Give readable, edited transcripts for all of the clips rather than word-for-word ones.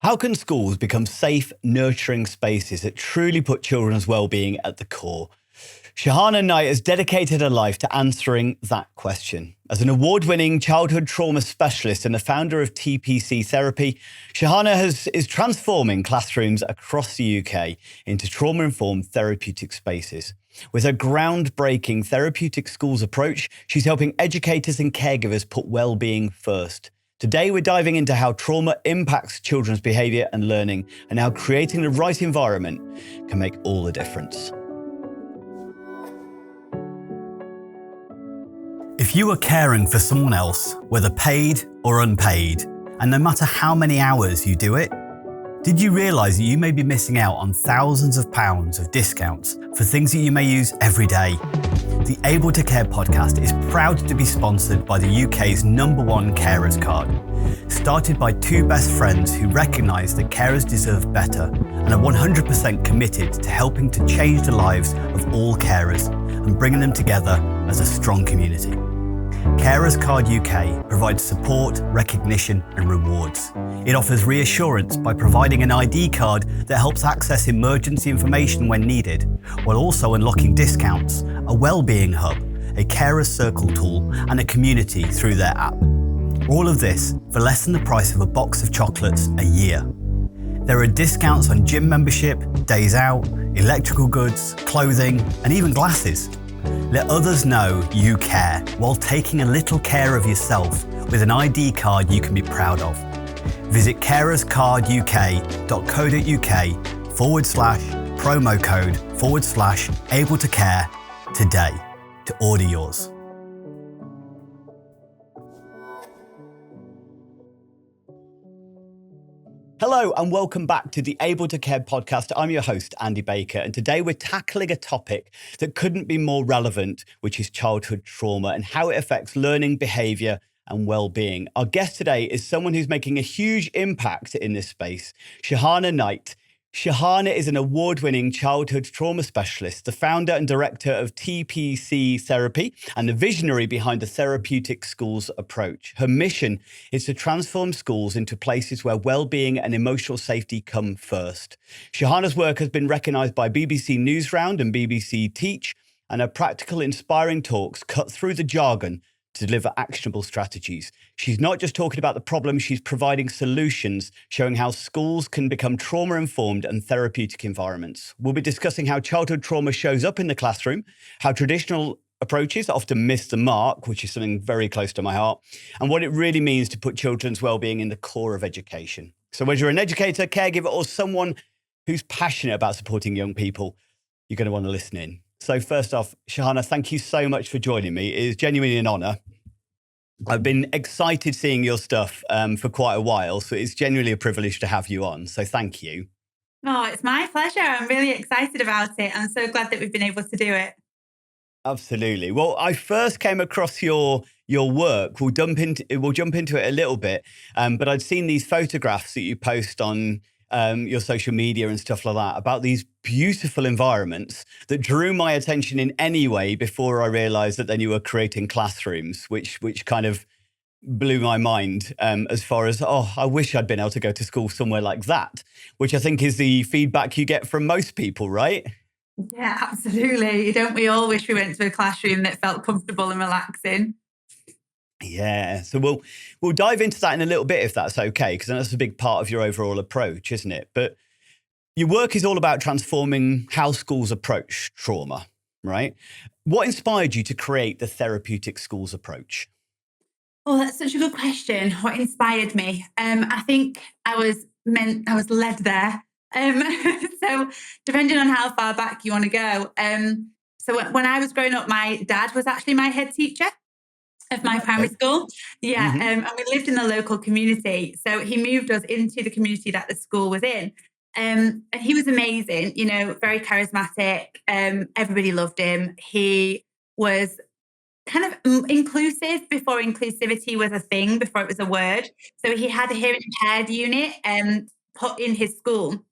How can schools become safe, nurturing spaces that truly put children's well-being at the core? Shahana Knight has dedicated her life to answering that question. As an award-winning childhood trauma specialist and the founder of TPC Therapy, Shahana is transforming classrooms across the UK into trauma-informed therapeutic spaces. With her groundbreaking Therapeutic Schools Approach, she's helping educators and caregivers put well-being first. Today, we're diving into how trauma impacts children's behaviour and learning, and how creating the right environment can make all the difference. If you are caring for someone else, whether paid or unpaid, and no matter how many hours you do it, did you realise that you may be missing out on thousands of pounds of discounts for things that you may use every day? The Able to Care podcast is proud to be sponsored by the UK's #1 carers card. Started by two best friends who recognise that carers deserve better and are 100% committed to helping to change the lives of all carers and bringing them together as a strong community. Carers Card UK provides support, recognition and rewards. It offers reassurance by providing an ID card that helps access emergency information when needed, while also unlocking discounts, a wellbeing hub, a carers circle tool and a community through their app. All of this for less than the price of a box of chocolates a year. There are discounts on gym membership, days out, electrical goods, clothing and even glasses. Let others know you care while taking a little care of yourself with an ID card you can be proud of. Visit carerscarduk.co.uk/promo code/able to care today to order yours. Hello and welcome back to the Able to Care podcast. I'm your host, Andy Baker, and today we're tackling a topic that couldn't be more relevant, which is childhood trauma and how it affects learning, behaviour and well-being. Our guest today is someone who's making a huge impact in this space, Shahana Knight. Shahana is an award-winning childhood trauma specialist, the founder and director of TPC Therapy, and the visionary behind the Therapeutic Schools Approach. Her mission is to transform schools into places where well-being and emotional safety come first. Shahana's work has been recognised by BBC Newsround and BBC Teach, and her practical, inspiring talks cut through the jargon to deliver actionable strategies. She's not just talking about the problem, she's providing solutions, showing how schools can become trauma-informed and therapeutic environments. We'll be discussing how childhood trauma shows up in the classroom, how traditional approaches often miss the mark, which is something very close to my heart, and what it really means to put children's well-being in the core of education. So whether you're an educator, caregiver, or someone who's passionate about supporting young people, you're going to want to listen in. So first off, Shahana, thank you so much for joining me. It is genuinely an honour. I've been excited seeing your stuff for quite a while, so it's genuinely a privilege to have you on. So thank you. Oh, it's my pleasure. I'm really excited about it. I'm so glad that we've been able to do it. Absolutely. Well, I first came across your work. We'll jump into it a little bit, but I'd seen these photographs that you post on your social media and stuff like that about these beautiful environments that drew my attention in any way before I realized that then you were creating classrooms, which kind of blew my mind as far as, I wish I'd been able to go to school somewhere like that, which I think is the feedback you get from most people, right? Yeah, absolutely. Don't we all wish we went to a classroom that felt comfortable and relaxing? Yeah, so we'll dive into that in a little bit if that's okay, because that's a big part of your overall approach, isn't it? But your work is all about transforming how schools approach trauma, right? What inspired you to create the Therapeutic Schools Approach? Oh, that's such a good question. What inspired me? I think I was led there. So depending on how far back you want to go. So when I was growing up, my dad was actually my head teacher of my primary school. Yeah. Mm-hmm. And we lived in the local community. So he moved us into the community that the school was in. And he was amazing, very charismatic. Everybody loved him. He was kind of inclusive before inclusivity was a thing, before it was a word. So he had a hearing impaired unit put in his school,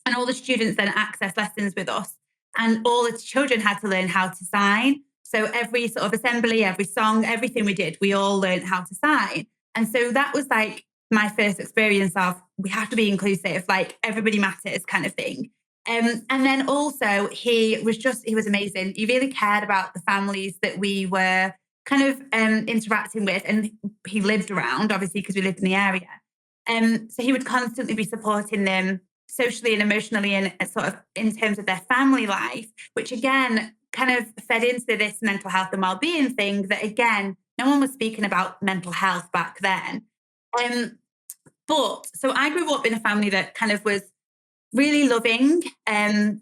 and all the students then accessed lessons with us. And all the children had to learn how to sign. So every sort of assembly, every song, everything we did, we all learned how to sign. And so that was like my first experience of we have to be inclusive, like everybody matters kind of thing. And then also he was amazing. He really cared about the families that we were kind of interacting with, and he lived around, obviously, because we lived in the area. So he would constantly be supporting them socially and emotionally and sort of in terms of their family life, which again kind of fed into this mental health and well-being thing that again, no one was speaking about mental health back then. But so I grew up in a family that kind of was really loving and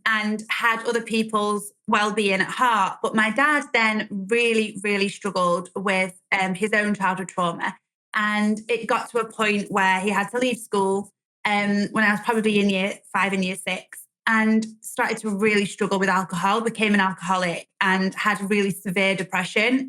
had other people's well-being at heart. But my dad then really, really struggled with his own childhood trauma. And it got to a point where he had to leave school when I was probably in year 5 and year 6, and started to really struggle with alcohol, became an alcoholic, and had really severe depression,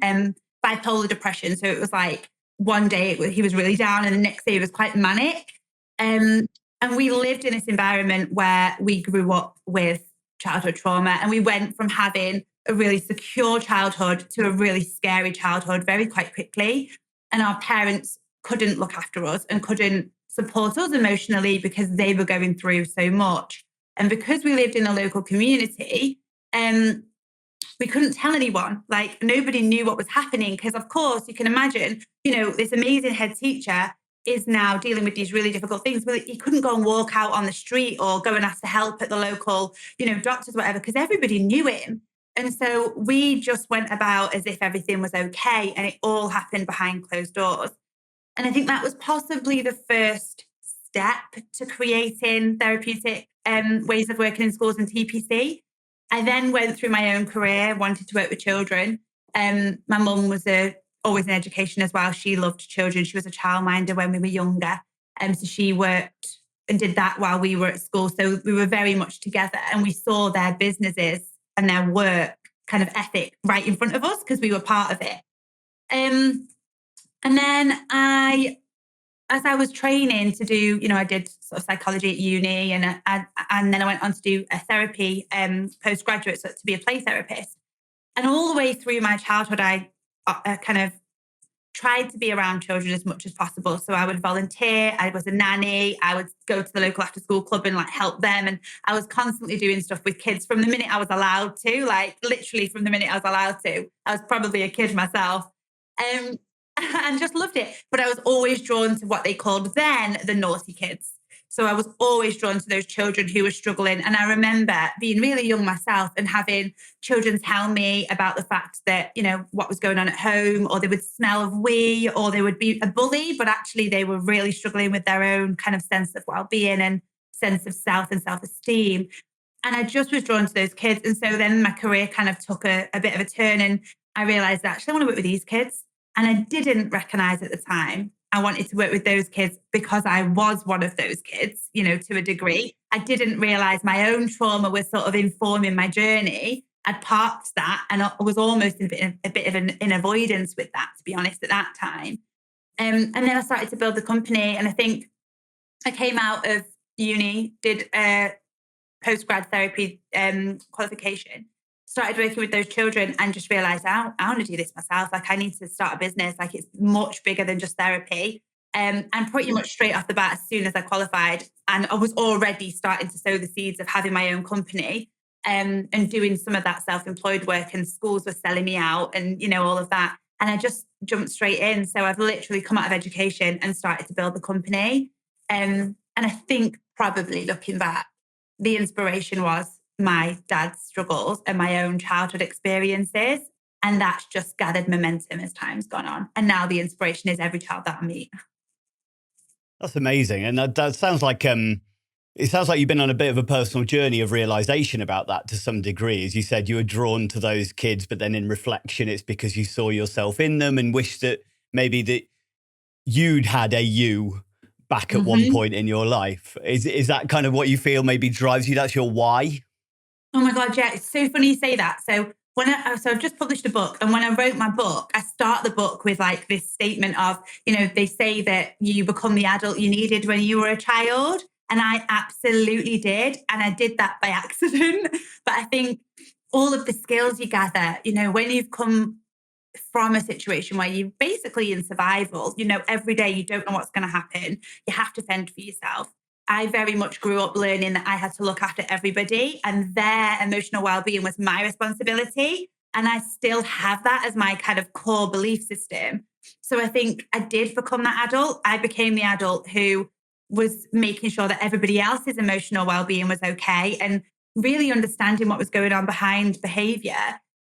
bipolar depression. So it was like one day he was really down and the next day he was quite manic. And we lived in this environment where we grew up with childhood trauma, and we went from having a really secure childhood to a really scary childhood very quite quickly. And our parents couldn't look after us and couldn't support us emotionally because they were going through so much. And because we lived in a local community, we couldn't tell anyone. Like nobody knew what was happening because, of course, you can imagine, this amazing head teacher is now dealing with these really difficult things. But he couldn't go and walk out on the street or go and ask for help at the local, doctors, whatever, because everybody knew him. And so we just went about as if everything was okay, and it all happened behind closed doors. And I think that was possibly the first step to creating therapeutic ways of working in schools and TPC. I then went through my own career, wanted to work with children. My mum was always in education as well. She loved children. She was a childminder when we were younger. So she worked and did that while we were at school. So we were very much together, and we saw their businesses and their work kind of ethic right in front of us because we were part of it. And then as I was training to do, I did sort of psychology at uni, and then I went on to do a therapy postgraduate, so to be a play therapist. And all the way through my childhood, I kind of tried to be around children as much as possible. So I would volunteer. I was a nanny. I would go to the local after school club and like help them. And I was constantly doing stuff with kids from the minute I was allowed to, like literally from the minute I was allowed to. I was probably a kid myself. And just loved it. But I was always drawn to what they called then the naughty kids. So I was always drawn to those children who were struggling. And I remember being really young myself and having children tell me about the fact that, what was going on at home, or they would smell of wee, or they would be a bully, but actually they were really struggling with their own kind of sense of well-being and sense of self and self-esteem. And I just was drawn to those kids. And so then my career kind of took a bit of a turn, and I realized that actually I want to work with these kids. And I didn't recognize at the time I wanted to work with those kids because I was one of those kids, to a degree. I didn't realize my own trauma was sort of informing my journey. I'd parked that, and I was almost a bit of an avoidance with that, to be honest, at that time. And then I started to build the company. And I think I came out of uni, did a postgrad therapy qualification, started working with those children, and just realized I want to do this myself. Like I need to start a business. Like it's much bigger than just therapy. And pretty much straight off the bat, as soon as I qualified, and I was already starting to sow the seeds of having my own company and doing some of that self-employed work, and schools were selling me out and, all of that. And I just jumped straight in. So I've literally come out of education and started to build the company. And I think probably looking back, the inspiration was my dad's struggles and my own childhood experiences. And that's just gathered momentum as time's gone on. And now the inspiration is every child that I meet. That's amazing. And that sounds like, it sounds like you've been on a bit of a personal journey of realization about that to some degree. As you said, you were drawn to those kids, but then in reflection, it's because you saw yourself in them and wished that maybe that you'd had a you back at one point in your life. Is that kind of what you feel maybe drives you? That's your why? Oh my God, yeah. It's so funny you say that. So I've just published a book, and when I wrote my book, I start the book with like this statement of, they say that you become the adult you needed when you were a child. And I absolutely did. And I did that by accident. But I think all of the skills you gather, when you've come from a situation where you're basically in survival, every day you don't know what's going to happen. You have to fend for yourself. I very much grew up learning that I had to look after everybody and their emotional well-being was my responsibility. And I still have that as my kind of core belief system. So I think I did become that adult. I became the adult who was making sure that everybody else's emotional well-being was okay and really understanding what was going on behind behavior,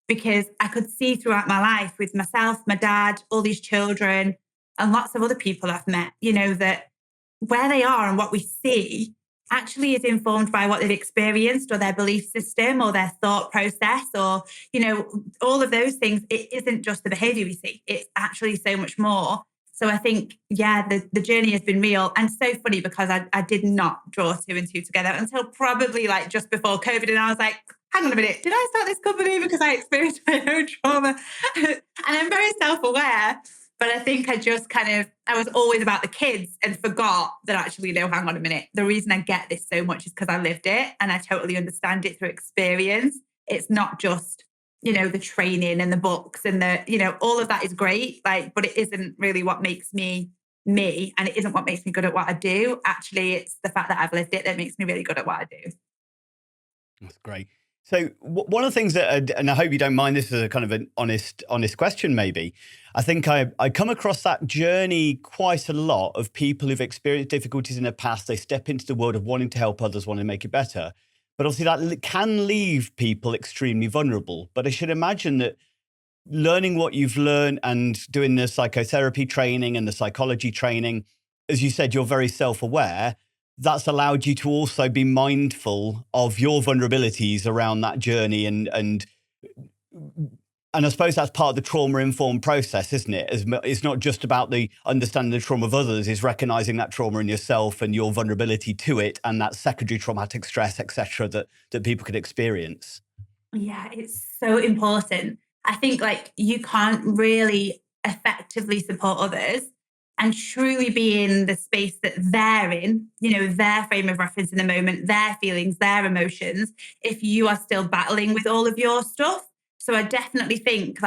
because I could see throughout my life with myself, my dad, all these children, and lots of other people I've met, that where they are and what we see actually is informed by what they've experienced or their belief system or their thought process or, all of those things. It isn't just the behavior we see. It's actually so much more. So I think, the journey has been real and so funny because I did not draw two and two together until probably like just before COVID. And I was like, hang on a minute, did I start this company because I experienced my own trauma? And I'm very self-aware. But I think I was always about the kids and forgot that actually, no, hang on a minute. The reason I get this so much is because I lived it and I totally understand it through experience. It's not just, the training and the books and all of that is great. But it isn't really what makes me me. And it isn't what makes me good at what I do. Actually, it's the fact that I've lived it that makes me really good at what I do. That's great. So one of the things that, and I hope you don't mind, this is a kind of an honest question maybe. I think I come across that journey quite a lot of people who've experienced difficulties in the past. They step into the world of wanting to help others, wanting to make it better. But obviously that can leave people extremely vulnerable. But I should imagine that learning what you've learned and doing the psychotherapy training and the psychology training, as you said, you're very self-aware. That's allowed you to also be mindful of your vulnerabilities around that journey. And I suppose that's part of the trauma-informed process, isn't it? It's not just about the understanding the trauma of others, it's recognizing that trauma in yourself and your vulnerability to it and that secondary traumatic stress, etc., that people could experience. Yeah, it's so important. I think you can't really effectively support others and truly be in the space that they're in, their frame of reference in the moment, their feelings, their emotions, if you are still battling with all of your stuff. So I definitely think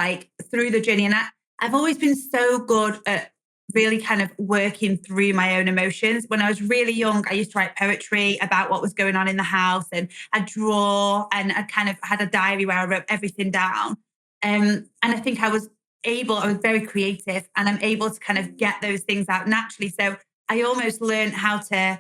through the journey, and I've always been so good at really kind of working through my own emotions. When I was really young, I used to write poetry about what was going on in the house and I'd draw and I kind of had a diary where I wrote everything down. And I think I was very creative and I'm able to kind of get those things out naturally. So I almost learned how to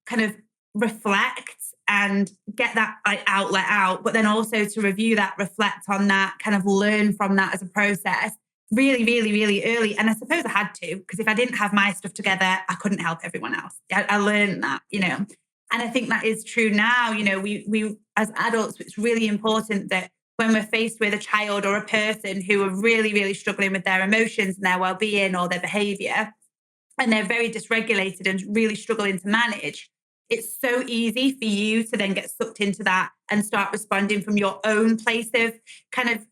kind of reflect and get that outlet out, but then also to review that, reflect on that, kind of learn from that as a process really, really, really early. And I suppose I had to, because if I didn't have my stuff together, I couldn't help everyone else. I learned that, and I think that is true now. We as adults, it's really important that when we're faced with a child or a person who are really, really struggling with their emotions and their well-being or their behavior, and they're very dysregulated and really struggling to manage, it's so easy for you to then get sucked into that and start responding from your own place of kind of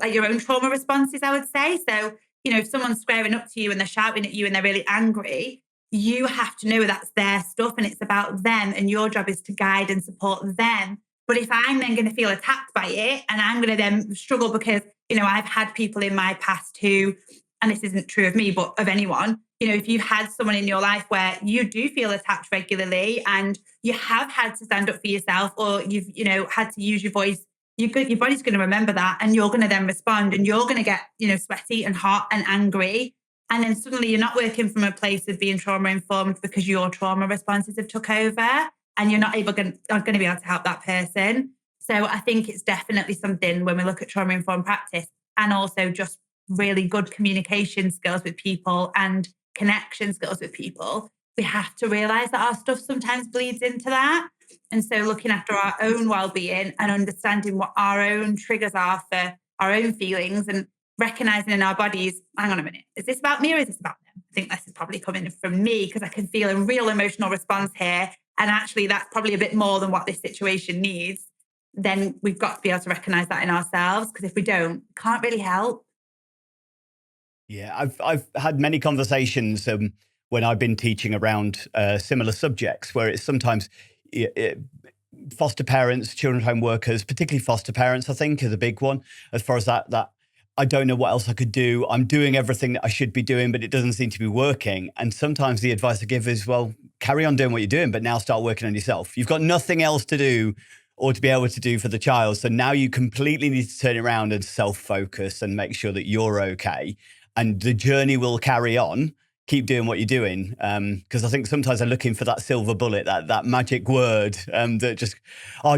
your own trauma responses, I would say. So, if someone's squaring up to you and they're shouting at you and they're really angry, you have to know that's their stuff and it's about them. And your job is to guide and support them. But if I'm then going to feel attacked by it and I'm going to then struggle because, I've had people in my past who, and this isn't true of me, but of anyone, if you've had someone in your life where you do feel attacked regularly and you have had to stand up for yourself or you've, had to use your voice, your body's going to remember that and you're going to then respond and you're going to get, sweaty and hot and angry. And then suddenly you're not working from a place of being trauma informed because your trauma responses have took over and you're not going to be able to help that person. So I think it's definitely something when we look at trauma informed practice and also just really good communication skills with people and connection skills with people, we have to realize that our stuff sometimes bleeds into that. And so looking after our own well-being and understanding what our own triggers are for our own feelings and recognizing in our bodies, hang on a minute, is this about me or is this about them? I think this is probably coming from me because I can feel a real emotional response here. And actually that's probably a bit more than what this situation needs. Then we've got to be able to recognize that in ourselves, because if we don't, can't really help. Yeah, I've had many conversations when I've been teaching around similar subjects where it's sometimes foster parents, children's home workers, particularly foster parents, I think, is a big one as far as that I don't know what else I could do. I'm doing everything that I should be doing, but it doesn't seem to be working. And sometimes the advice I give is, well, carry on doing what you're doing, but now start working on yourself. You've got nothing else to do or to be able to do for the child. So now you completely need to turn it around and self-focus and make sure that you're okay. And the journey will carry on. Keep doing what you're doing. Because I think sometimes they're looking for that silver bullet, that magic word that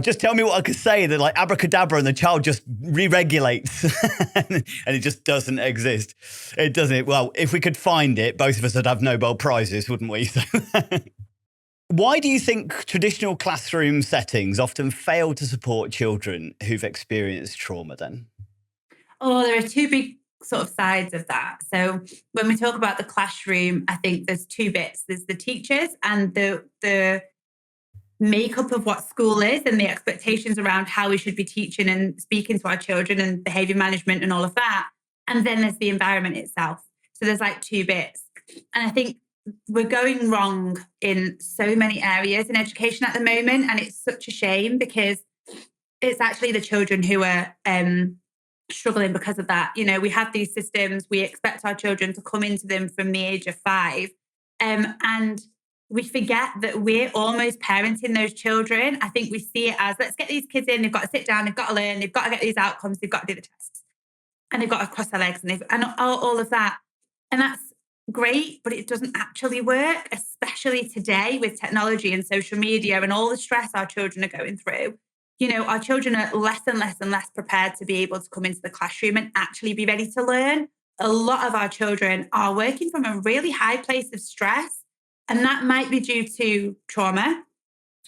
just tell me what I could say, that like abracadabra, and the child just re-regulates. And it just doesn't exist. It doesn't. Well, if we could find it, both of us would have Nobel Prizes, wouldn't we? So why do you think traditional classroom settings often fail to support children who've experienced trauma then? Oh, there are two big sort of sides of that. So when we talk about the classroom, I think there's two bits. There's the teachers and the makeup of what school is and the expectations around how we should be teaching and speaking to our children and behavior management and all of that. And then there's the environment itself. So there's like two bits. And I think we're going wrong in so many areas in education at the moment. And it's such a shame because it's actually the children who are struggling because of that. You know, we have these systems, we expect our children to come into them from the age of 5. And we forget that we're almost parenting those children. I think we see it as, let's get these kids in, they've got to sit down, they've got to learn, they've got to get these outcomes, they've got to do the tests, and they've got to cross their legs and all of that. And that's great, but it doesn't actually work, especially today with technology and social media and all the stress our children are going through. You know, our children are less and less and less prepared to be able to come into the classroom and actually be ready to learn. A lot of our children are working from a really high place of stress, and that might be due to trauma.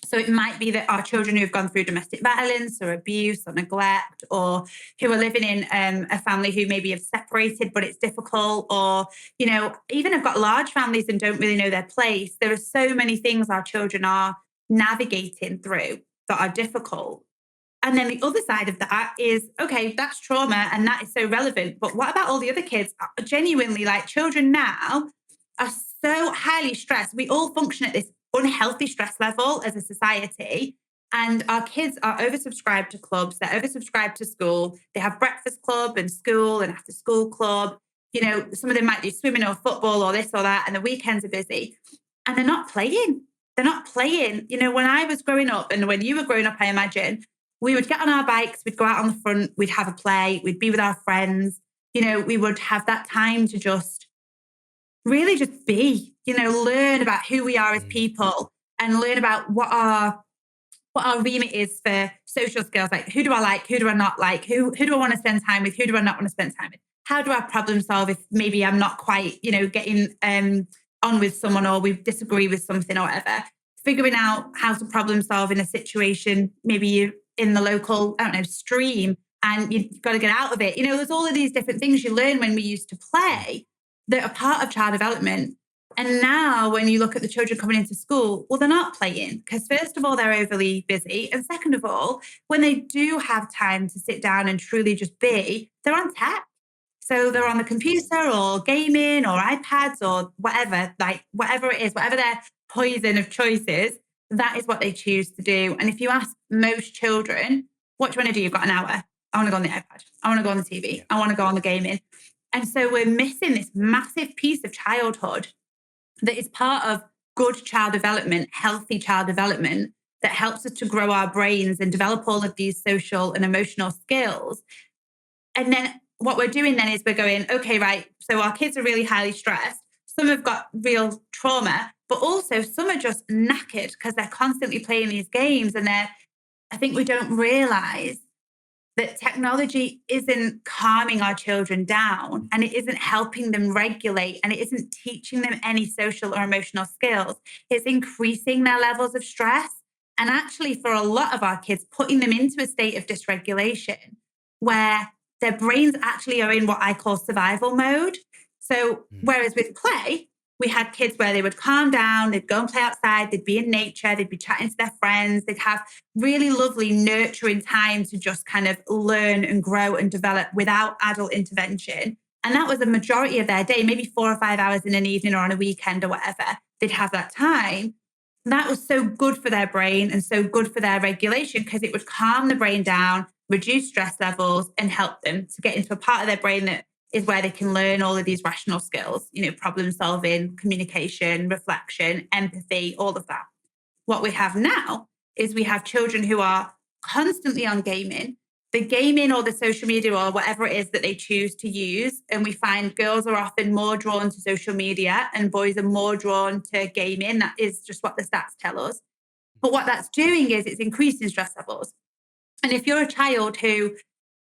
So it might be that our children who have gone through domestic violence or abuse or neglect, or who are living in a family who maybe have separated, but it's difficult, or, you know, even have got large families and don't really know their place. There are so many things our children are navigating through that are difficult. And then the other side of that is, okay, that's trauma and that is so relevant. But what about all the other kids? Genuinely, like, children now are so highly stressed. We all function at this unhealthy stress level as a society. And our kids are oversubscribed to clubs. They're oversubscribed to school. They have breakfast club and school and after school club. You know, some of them might do swimming or football or this or that. And the weekends are busy. And they're not playing. They're not playing. You know, when I was growing up and when you were growing up, I imagine, we would get on our bikes, we'd go out on the front, we'd have a play, we'd be with our friends. You know, we would have that time to just really just be, you know, learn about who we are as people and learn about what our remit is for social skills. Like, who do I like? Who do I not like? Who do I want to spend time with? Who do I not want to spend time with? How do I problem solve if maybe I'm not quite, you know, getting on with someone, or we disagree with something or whatever? Figuring out how to problem solve in a situation, maybe you're in the local, I don't know, stream, and you've got to get out of it. You know, there's all of these different things you learn when we used to play that are part of child development. And now when you look at the children coming into school, well, they're not playing because first of all, they're overly busy. And second of all, when they do have time to sit down and truly just be, they're on tech. So they're on the computer or gaming or iPads or whatever, like whatever it is, whatever their poison of choice is, that is what they choose to do. And if you ask most children, what do you want to do? You've got an hour. I want to go on the iPad. I want to go on the TV. I want to go on the gaming. And so we're missing this massive piece of childhood that is part of good child development, healthy child development, that helps us to grow our brains and develop all of these social and emotional skills. And then what we're doing then is we're going, okay, right, so our kids are really highly stressed. Some have got real trauma, but also some are just knackered because they're constantly playing these games. And I think we don't realize that technology isn't calming our children down, and it isn't helping them regulate, and it isn't teaching them any social or emotional skills. It's increasing their levels of stress. And actually, for a lot of our kids, putting them into a state of dysregulation where their brains actually are in what I call survival mode. So whereas with play, we had kids where they would calm down, they'd go and play outside, they'd be in nature, they'd be chatting to their friends, they'd have really lovely nurturing time to just kind of learn and grow and develop without adult intervention. And that was a majority of their day, maybe 4 or 5 hours in an evening or on a weekend or whatever. They'd have that time. that was so good for their brain and so good for their regulation, because it would calm the brain down, reduce stress levels, and help them to get into a part of their brain that is where they can learn all of these rational skills, problem solving, communication, reflection, empathy, all of that. What we have now is we have children who are constantly on gaming, the gaming or the social media or whatever it is that they choose to use. And we find girls are often more drawn to social media and boys are more drawn to gaming. That is just what the stats tell us. But what that's doing is it's increasing stress levels. And if you're a child who,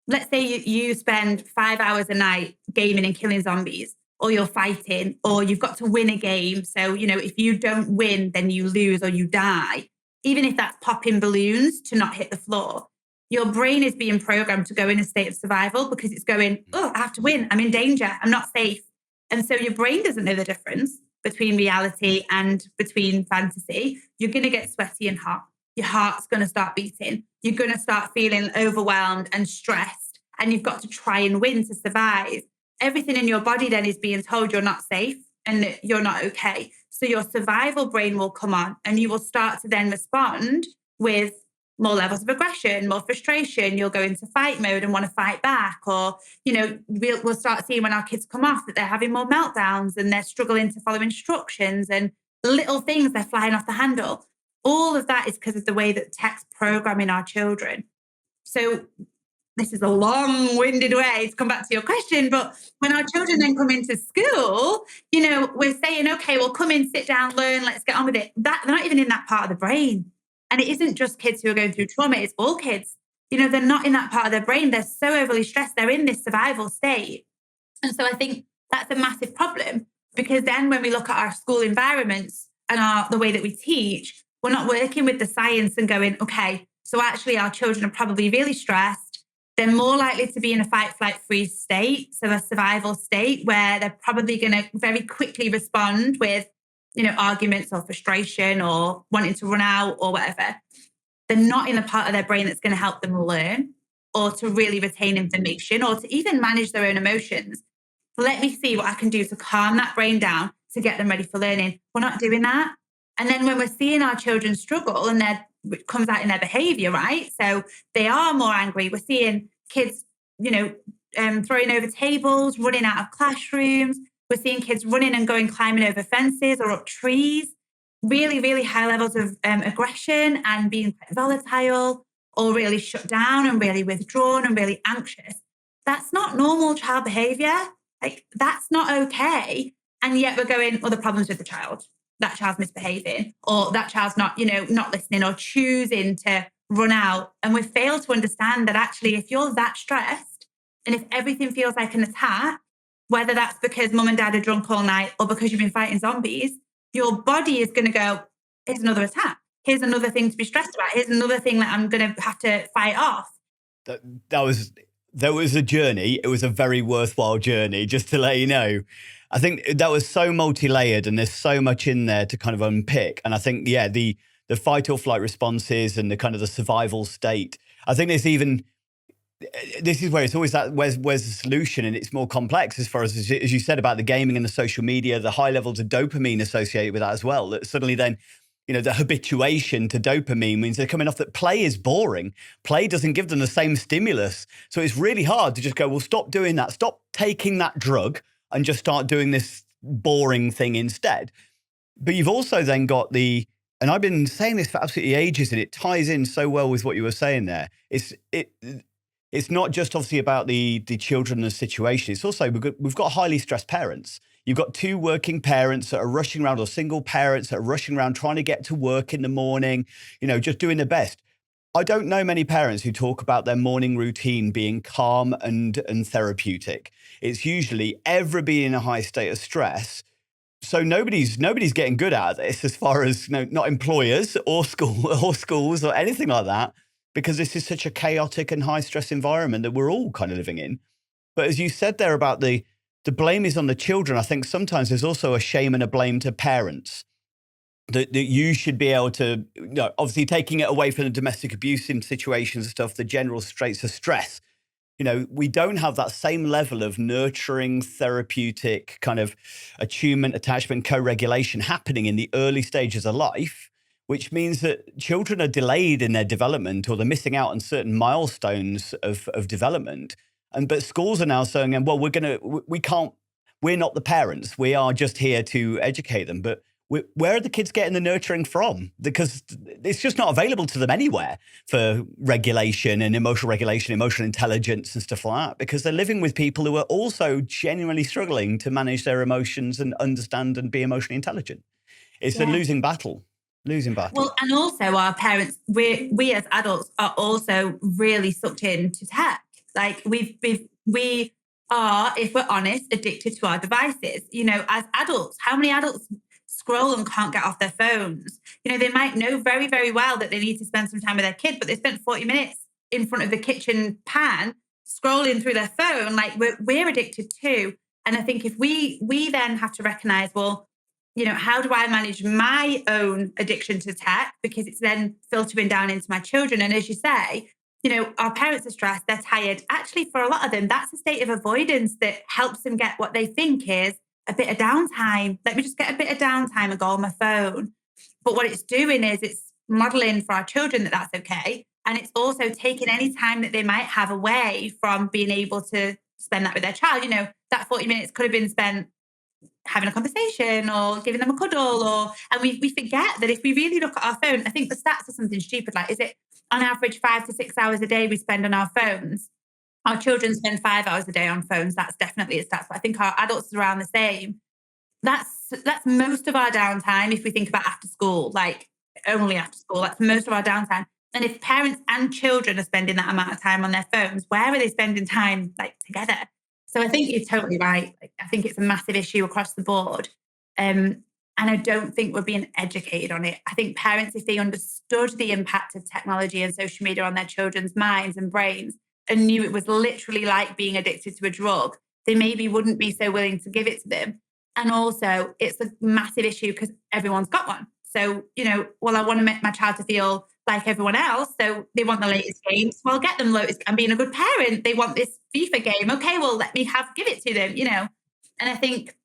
let's say you spend 5 hours a night gaming and killing zombies, or you're fighting, or you've got to win a game. So, if you don't win, then you lose or you die. Even if that's popping balloons to not hit the floor, your brain is being programmed to go in a state of survival because it's going, oh, I have to win. I'm in danger. I'm not safe. And so your brain doesn't know the difference between reality and between fantasy. You're going to get sweaty and hot. Your heart's going to start beating. You're going to start feeling overwhelmed and stressed. And you've got to try and win to survive. Everything in your body then is being told you're not safe and that you're not okay. So your survival brain will come on and you will start to then respond with more levels of aggression, more frustration. You'll go into fight mode and want to fight back. Or, we'll start seeing when our kids come off that they're having more meltdowns and they're struggling to follow instructions and little things, they're flying off the handle. All of that is because of the way that tech's programming our children. So this is a long-winded way to come back to your question, but when our children then come into school, we're saying, okay, well, come in, sit down, learn, let's get on with it. They're not even in that part of the brain. And it isn't just kids who are going through trauma, it's all kids. They're not in that part of their brain. They're so overly stressed. They're in this survival state. And so I think that's a massive problem, because then when we look at our school environments and the way that we teach, we're not working with the science and going, okay, so actually our children are probably really stressed. They're more likely to be in a fight, flight, freeze state, so a survival state where they're probably going to very quickly respond with, arguments or frustration or wanting to run out or whatever. They're not in the part of their brain that's going to help them learn or to really retain information or to even manage their own emotions. Let me see what I can do to calm that brain down to get them ready for learning. We're not doing that. And then when we're seeing our children struggle and it comes out in their behavior, right? So they are more angry. We're seeing kids, throwing over tables, running out of classrooms. We're seeing kids running and going climbing over fences or up trees. Really, really high levels of aggression and being quite volatile or really shut down and really withdrawn and really anxious. That's not normal child behavior. Like, that's not okay. And yet we're going, well, the problem's with the child. That child's misbehaving, or that child's not listening or choosing to run out. And we fail to understand that actually, if you're that stressed and if everything feels like an attack, whether that's because mum and dad are drunk all night or because you've been fighting zombies, your body is going to go, here's another attack. Here's another thing to be stressed about. Here's another thing that I'm going to have to fight off. There was a journey. It was a very worthwhile journey, just to let you know. I think that was so multi-layered and there's so much in there to kind of unpick. And I think, the fight or flight responses and the kind of the survival state. I think this is where it's always that, where's the solution? And it's more complex as far as you said about the gaming and the social media, the high levels of dopamine associated with that as well. That suddenly then, the habituation to dopamine means they're coming off that play is boring. Play doesn't give them the same stimulus. So it's really hard to just go, well, stop doing that. Stop taking that drug and just start doing this boring thing instead. But you've also then got and I've been saying this for absolutely ages, and it ties in so well with what you were saying there. It's not just obviously about the children and the situation. It's also, we've got highly stressed parents. You've got two working parents that are rushing around, or single parents that are rushing around trying to get to work in the morning, just doing their best. I don't know many parents who talk about their morning routine being calm and therapeutic. It's usually ever being in a high state of stress. So nobody's getting good at this as far as not employers or schools or anything like that, because this is such a chaotic and high stress environment that we're all kind of living in. But as you said there about the blame is on the children, I think sometimes there's also a shame and a blame to parents. That you should be able to, obviously taking it away from the domestic abuse in situations and stuff, the general straits of stress. We don't have that same level of nurturing, therapeutic kind of attunement, attachment, co-regulation happening in the early stages of life, which means that children are delayed in their development, or they're missing out on certain milestones of development. But schools are now saying, well, we can't, we're not the parents. We are just here to educate them. But where are the kids getting the nurturing from? Because it's just not available to them anywhere for regulation and emotional regulation, emotional intelligence and stuff like that, because they're living with people who are also genuinely struggling to manage their emotions and understand and be emotionally intelligent. It's a losing battle. Well, and also our parents, we as adults are also really sucked into tech. Like we are, if we're honest, addicted to our devices. You know, as adults, how many adults scroll and can't get off their phones? You know, they might know very, very well that they need to spend some time with their kid, but they spent 40 minutes in front of the kitchen pan scrolling through their phone. Like we're addicted too. And I think if we then have to recognize, well, you know, how do I manage my own addiction to tech? Because it's then filtering down into my children. And as you say, you know, our parents are stressed, they're tired. Actually, for a lot of them, that's a state of avoidance that helps them get what they think is a bit of downtime. Let me just get a bit of downtime and go on my phone. But what it's doing is it's modeling for our children that that's okay. And it's also taking any time that they might have away from being able to spend that with their child. You know, that 40 minutes could have been spent having a conversation or giving them a cuddle, and we forget that if we really look at our phone, I think the stats are something stupid. Like, is it on average 5 to 6 hours a day we spend on our phones? Our children spend 5 hours a day on phones. That's definitely a stat. But I think our adults are around the same. That's most of our downtime. If we think about after school, like only after school, that's most of our downtime. And if parents and children are spending that amount of time on their phones, where are they spending time like together? So I think you're totally right. Like, I think it's a massive issue across the board. And I don't think we're being educated on it. I think parents, if they understood the impact of technology and social media on their children's minds and brains and knew it was literally like being addicted to a drug, they maybe wouldn't be so willing to give it to them. And also, it's a massive issue because everyone's got one. So, you know, well, I want to make my child to feel like everyone else. So they want the latest games. Well, get them latest. I'm being a good parent. They want this FIFA game. Okay, well, let me give it to them, you know. And I think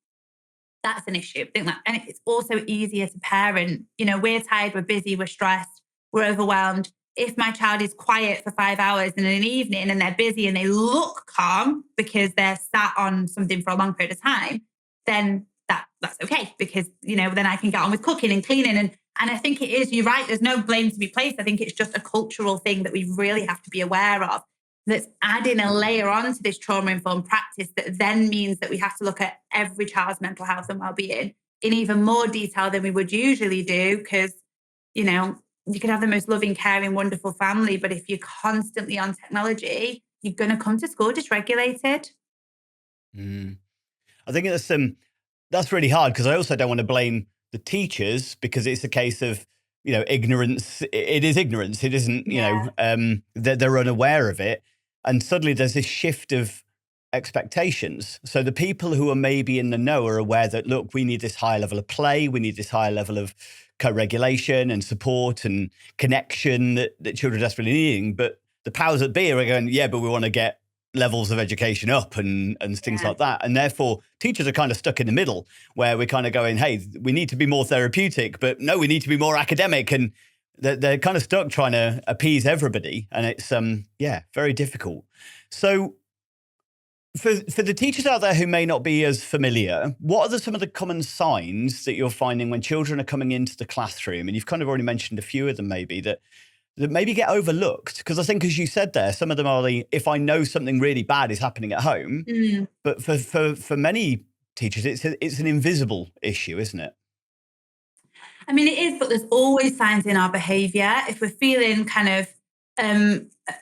that's an issue. And it's also easier to parent. You know, we're tired, we're busy, we're stressed, we're overwhelmed. If my child is quiet for 5 hours in an evening and they're busy and they look calm because they're sat on something for a long period of time, then that's okay, because, you know, then I can get on with cooking and cleaning. And I think it is, you're right, there's no blame to be placed. I think it's just a cultural thing that we really have to be aware of, that's adding a layer on to this trauma-informed practice that then means that we have to look at every child's mental health and well-being in even more detail than we would usually do. Because, you know, you can have the most loving, caring, wonderful family, but if you're constantly on technology, you're going to come to school dysregulated. I think that's really hard, because I also don't want to blame the teachers, because it's a case of, you know, ignorance. It is ignorance. It isn't, you know, they're unaware of it. And suddenly there's this shift of expectations. So the people who are maybe in the know are aware that, look, we need this higher level of play. We need this higher level of co-regulation and support and connection that children are desperately needing. But the powers that be are going, yeah, but we want to get levels of education up and things like that. And therefore, teachers are kind of stuck in the middle, where we're kind of going, hey, we need to be more therapeutic, but no, we need to be more academic. And they're kind of stuck trying to appease everybody. And it's, very difficult. So for the teachers out there who may not be as familiar, what are some of the common signs that you're finding when children are coming into the classroom? And you've kind of already mentioned a few of them, maybe, that maybe get overlooked. Because I think, as you said there, some of them are if I know something really bad is happening at home. But for many teachers, it's an invisible issue, isn't it? I mean, it is, but there's always signs in our behavior. If we're feeling kind of,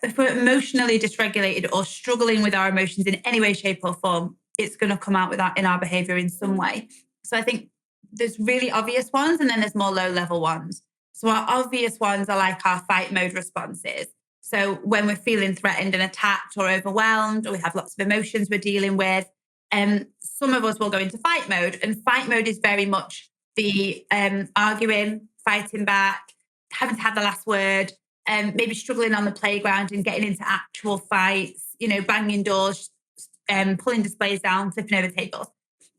if we're emotionally dysregulated or struggling with our emotions in any way, shape or form, it's going to come out in our behavior in some way. So I think there's really obvious ones, and then there's more low level ones. So our obvious ones are like our fight mode responses. So when we're feeling threatened and attacked or overwhelmed, or we have lots of emotions we're dealing with, some of us will go into fight mode. And fight mode is very much the arguing, fighting back, having to have the last word, maybe struggling on the playground and getting into actual fights, you know, banging doors, pulling displays down, flipping over tables.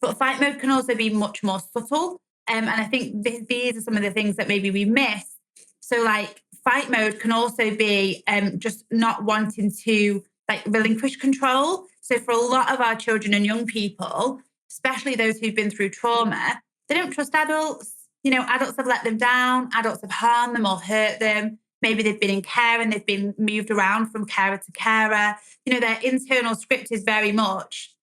But fight mode can also be much more subtle. And I think these are some of the things that maybe we miss. So like fight mode can also be just not wanting to like relinquish control. So for a lot of our children and young people, especially those who've been through trauma, they don't trust adults. You know, adults have let them down, adults have harmed them or hurt them. Maybe they've been in care and they've been moved around from carer to carer. You know, their internal script is very much,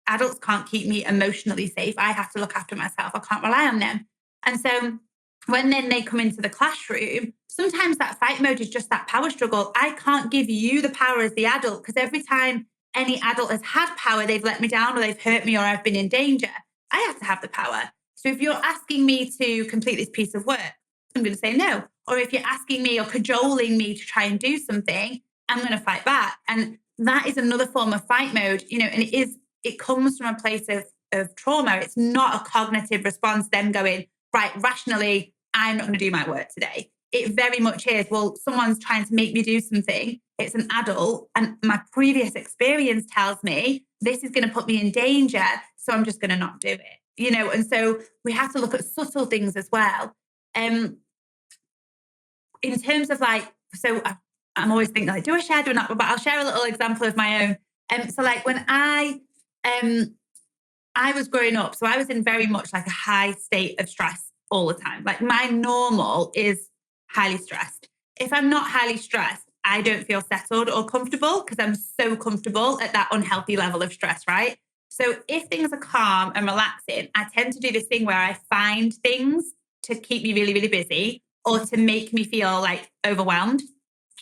adults can't keep me emotionally safe. I have to look after myself. I can't rely on them. And so when then they come into the classroom, sometimes that fight mode is just that power struggle. I can't give you the power as the adult, because every time any adult has had power, they've let me down or they've hurt me or I've been in danger. I have to have the power. So if you're asking me to complete this piece of work, I'm going to say no. Or if you're asking me or cajoling me to try and do something, I'm going to fight back. And that is another form of fight mode, you know, and it comes from a place of trauma. It's not a cognitive response, them going, right, rationally, I'm not going to do my work today. It very much is, well, someone's trying to make me do something. It's an adult. And my previous experience tells me this is going to put me in danger. So I'm just going to not do it, you know? And so we have to look at subtle things as well. In terms of like, so I'm always thinking like, do I share, do I not? But I'll share a little example of my own. So like when I was growing up, so I was in very much like a high state of stress all the time. Like my normal is highly stressed. If I'm not highly stressed, I don't feel settled or comfortable because I'm so comfortable at that unhealthy level of stress, right? So if things are calm and relaxing, I tend to do this thing where I find things to keep me really, really busy or to make me feel like overwhelmed.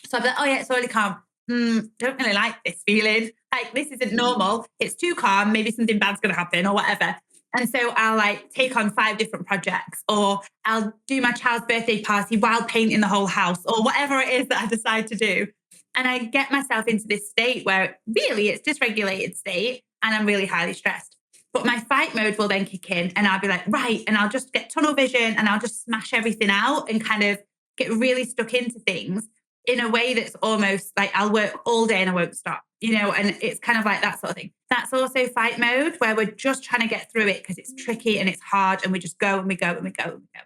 So I'm like, oh yeah, it's already calm. Don't really like this feeling. Like this isn't normal. It's too calm. Maybe something bad's going to happen or whatever. And so I'll like take on 5 different projects, or I'll do my child's birthday party while painting the whole house, or whatever it is that I decide to do. And I get myself into this state where really it's dysregulated state and I'm really highly stressed. But my fight mode will then kick in and I'll be like, right. And I'll just get tunnel vision and I'll just smash everything out and kind of get really stuck into things in a way that's almost like I'll work all day and I won't stop, you know, and it's kind of like that sort of thing. That's also fight mode where we're just trying to get through it because it's tricky and it's hard and we just go and we go and we go and we go.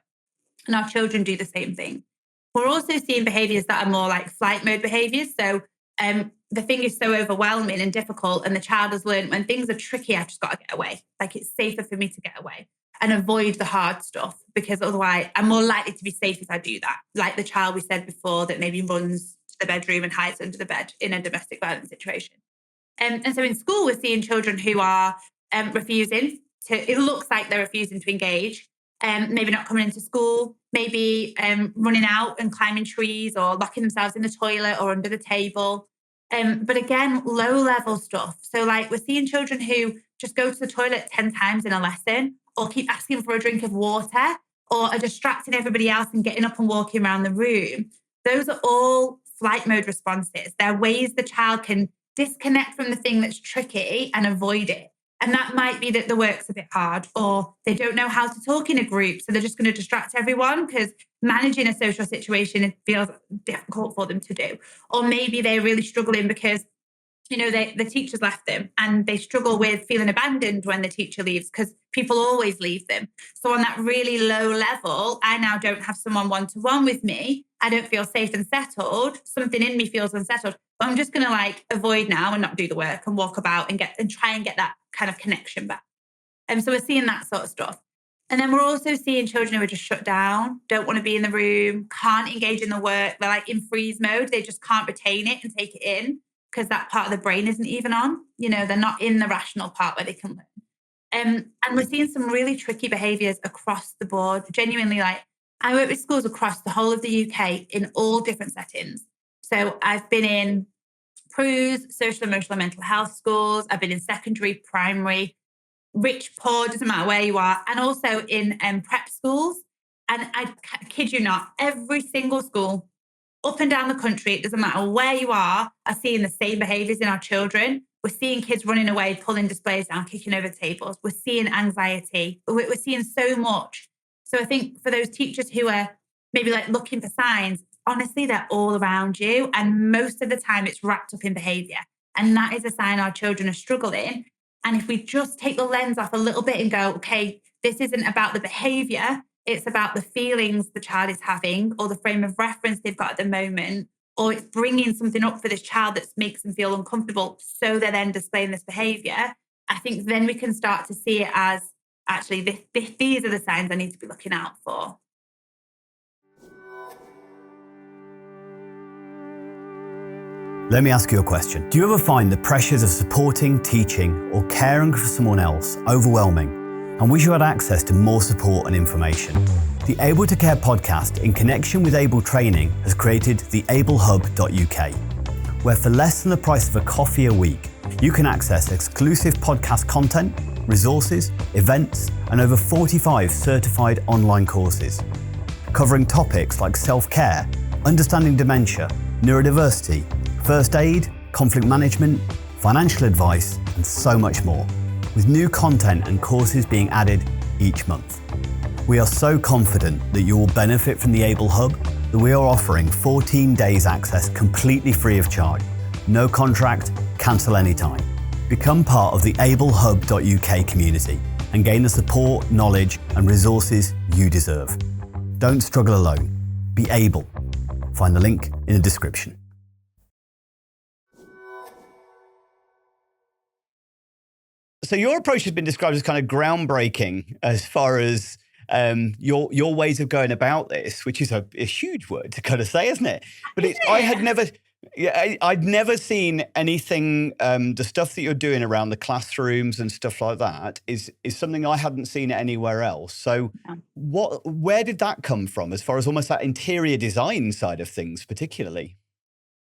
And our children do the same thing. We're also seeing behaviors that are more like flight mode behaviors. So the thing is so overwhelming and difficult and the child has learned when things are tricky, I've just got to get away. Like it's safer for me to get away and avoid the hard stuff because otherwise I'm more likely to be safe if I do that. Like the child we said before that maybe runs to the bedroom and hides under the bed in a domestic violence situation. And so in school, we're seeing children who are refusing to, it looks like they're refusing to engage, maybe not coming into school, maybe running out and climbing trees or locking themselves in the toilet or under the table. But again, low level stuff. So like we're seeing children who just go to the toilet 10 times in a lesson or keep asking for a drink of water or are distracting everybody else and getting up and walking around the room. Those are all flight mode responses. They're ways the child can disconnect from the thing that's tricky and avoid it. And that might be that the work's a bit hard or they don't know how to talk in a group. So they're just going to distract everyone because managing a social situation, it feels difficult for them to do. Or maybe they're really struggling because, you know, the teacher's left them and they struggle with feeling abandoned when the teacher leaves because people always leave them. So on that really low level, I now don't have someone one-to-one with me. I don't feel safe and settled. Something in me feels unsettled. But I'm just going to like avoid now and not do the work and walk about and try and get that kind of connection back. And so we're seeing that sort of stuff. And then we're also seeing children who are just shut down, don't want to be in the room, can't engage in the work. They're like in freeze mode. They just can't retain it and take it in because that part of the brain isn't even on. You know, they're not in the rational part where they can learn. And we're seeing some really tricky behaviours across the board. Genuinely, like I work with schools across the whole of the UK in all different settings. So I've been in PRUs, social, emotional, and mental health schools. I've been in secondary, primary, rich, poor, doesn't matter where you are, and also in prep schools. And I kid you not, every single school up and down the country, it doesn't matter where you are seeing the same behaviours in our children. We're seeing kids running away, pulling displays down, kicking over tables. We're seeing anxiety. We're seeing so much. So I think for those teachers who are maybe like looking for signs, honestly, they're all around you. And most of the time it's wrapped up in behaviour. And that is a sign our children are struggling. And if we just take the lens off a little bit and go, okay, this isn't about the behaviour, It's about the feelings the child is having or the frame of reference they've got at the moment, or it's bringing something up for this child that makes them feel uncomfortable. So they're then displaying this behavior. I think then we can start to see it as actually these are the signs I need to be looking out for. Let me ask you a question. Do you ever find the pressures of supporting, teaching, or caring for someone else overwhelming and wish you had access to more support and information? The Able to Care podcast, in connection with Able Training, has created the ablehub.uk, where for less than the price of a coffee a week, you can access exclusive podcast content, resources, events, and over 45 certified online courses, covering topics like self-care, understanding dementia, neurodiversity, first aid, conflict management, financial advice, and so much more, with new content and courses being added each month. We are so confident that you will benefit from the Able Hub that we are offering 14 days access completely free of charge. No contract, cancel anytime. Become part of the ablehub.uk community and gain the support, knowledge, and resources you deserve. Don't struggle alone. Be able. Find the link in the description. So your approach has been described as kind of groundbreaking as far as your ways of going about this, which is a huge word to kind of say, isn't it? But I'd never seen anything. The stuff that you're doing around the classrooms and stuff like that is something I hadn't seen anywhere else. So where did that come from, as far as almost that interior design side of things, particularly?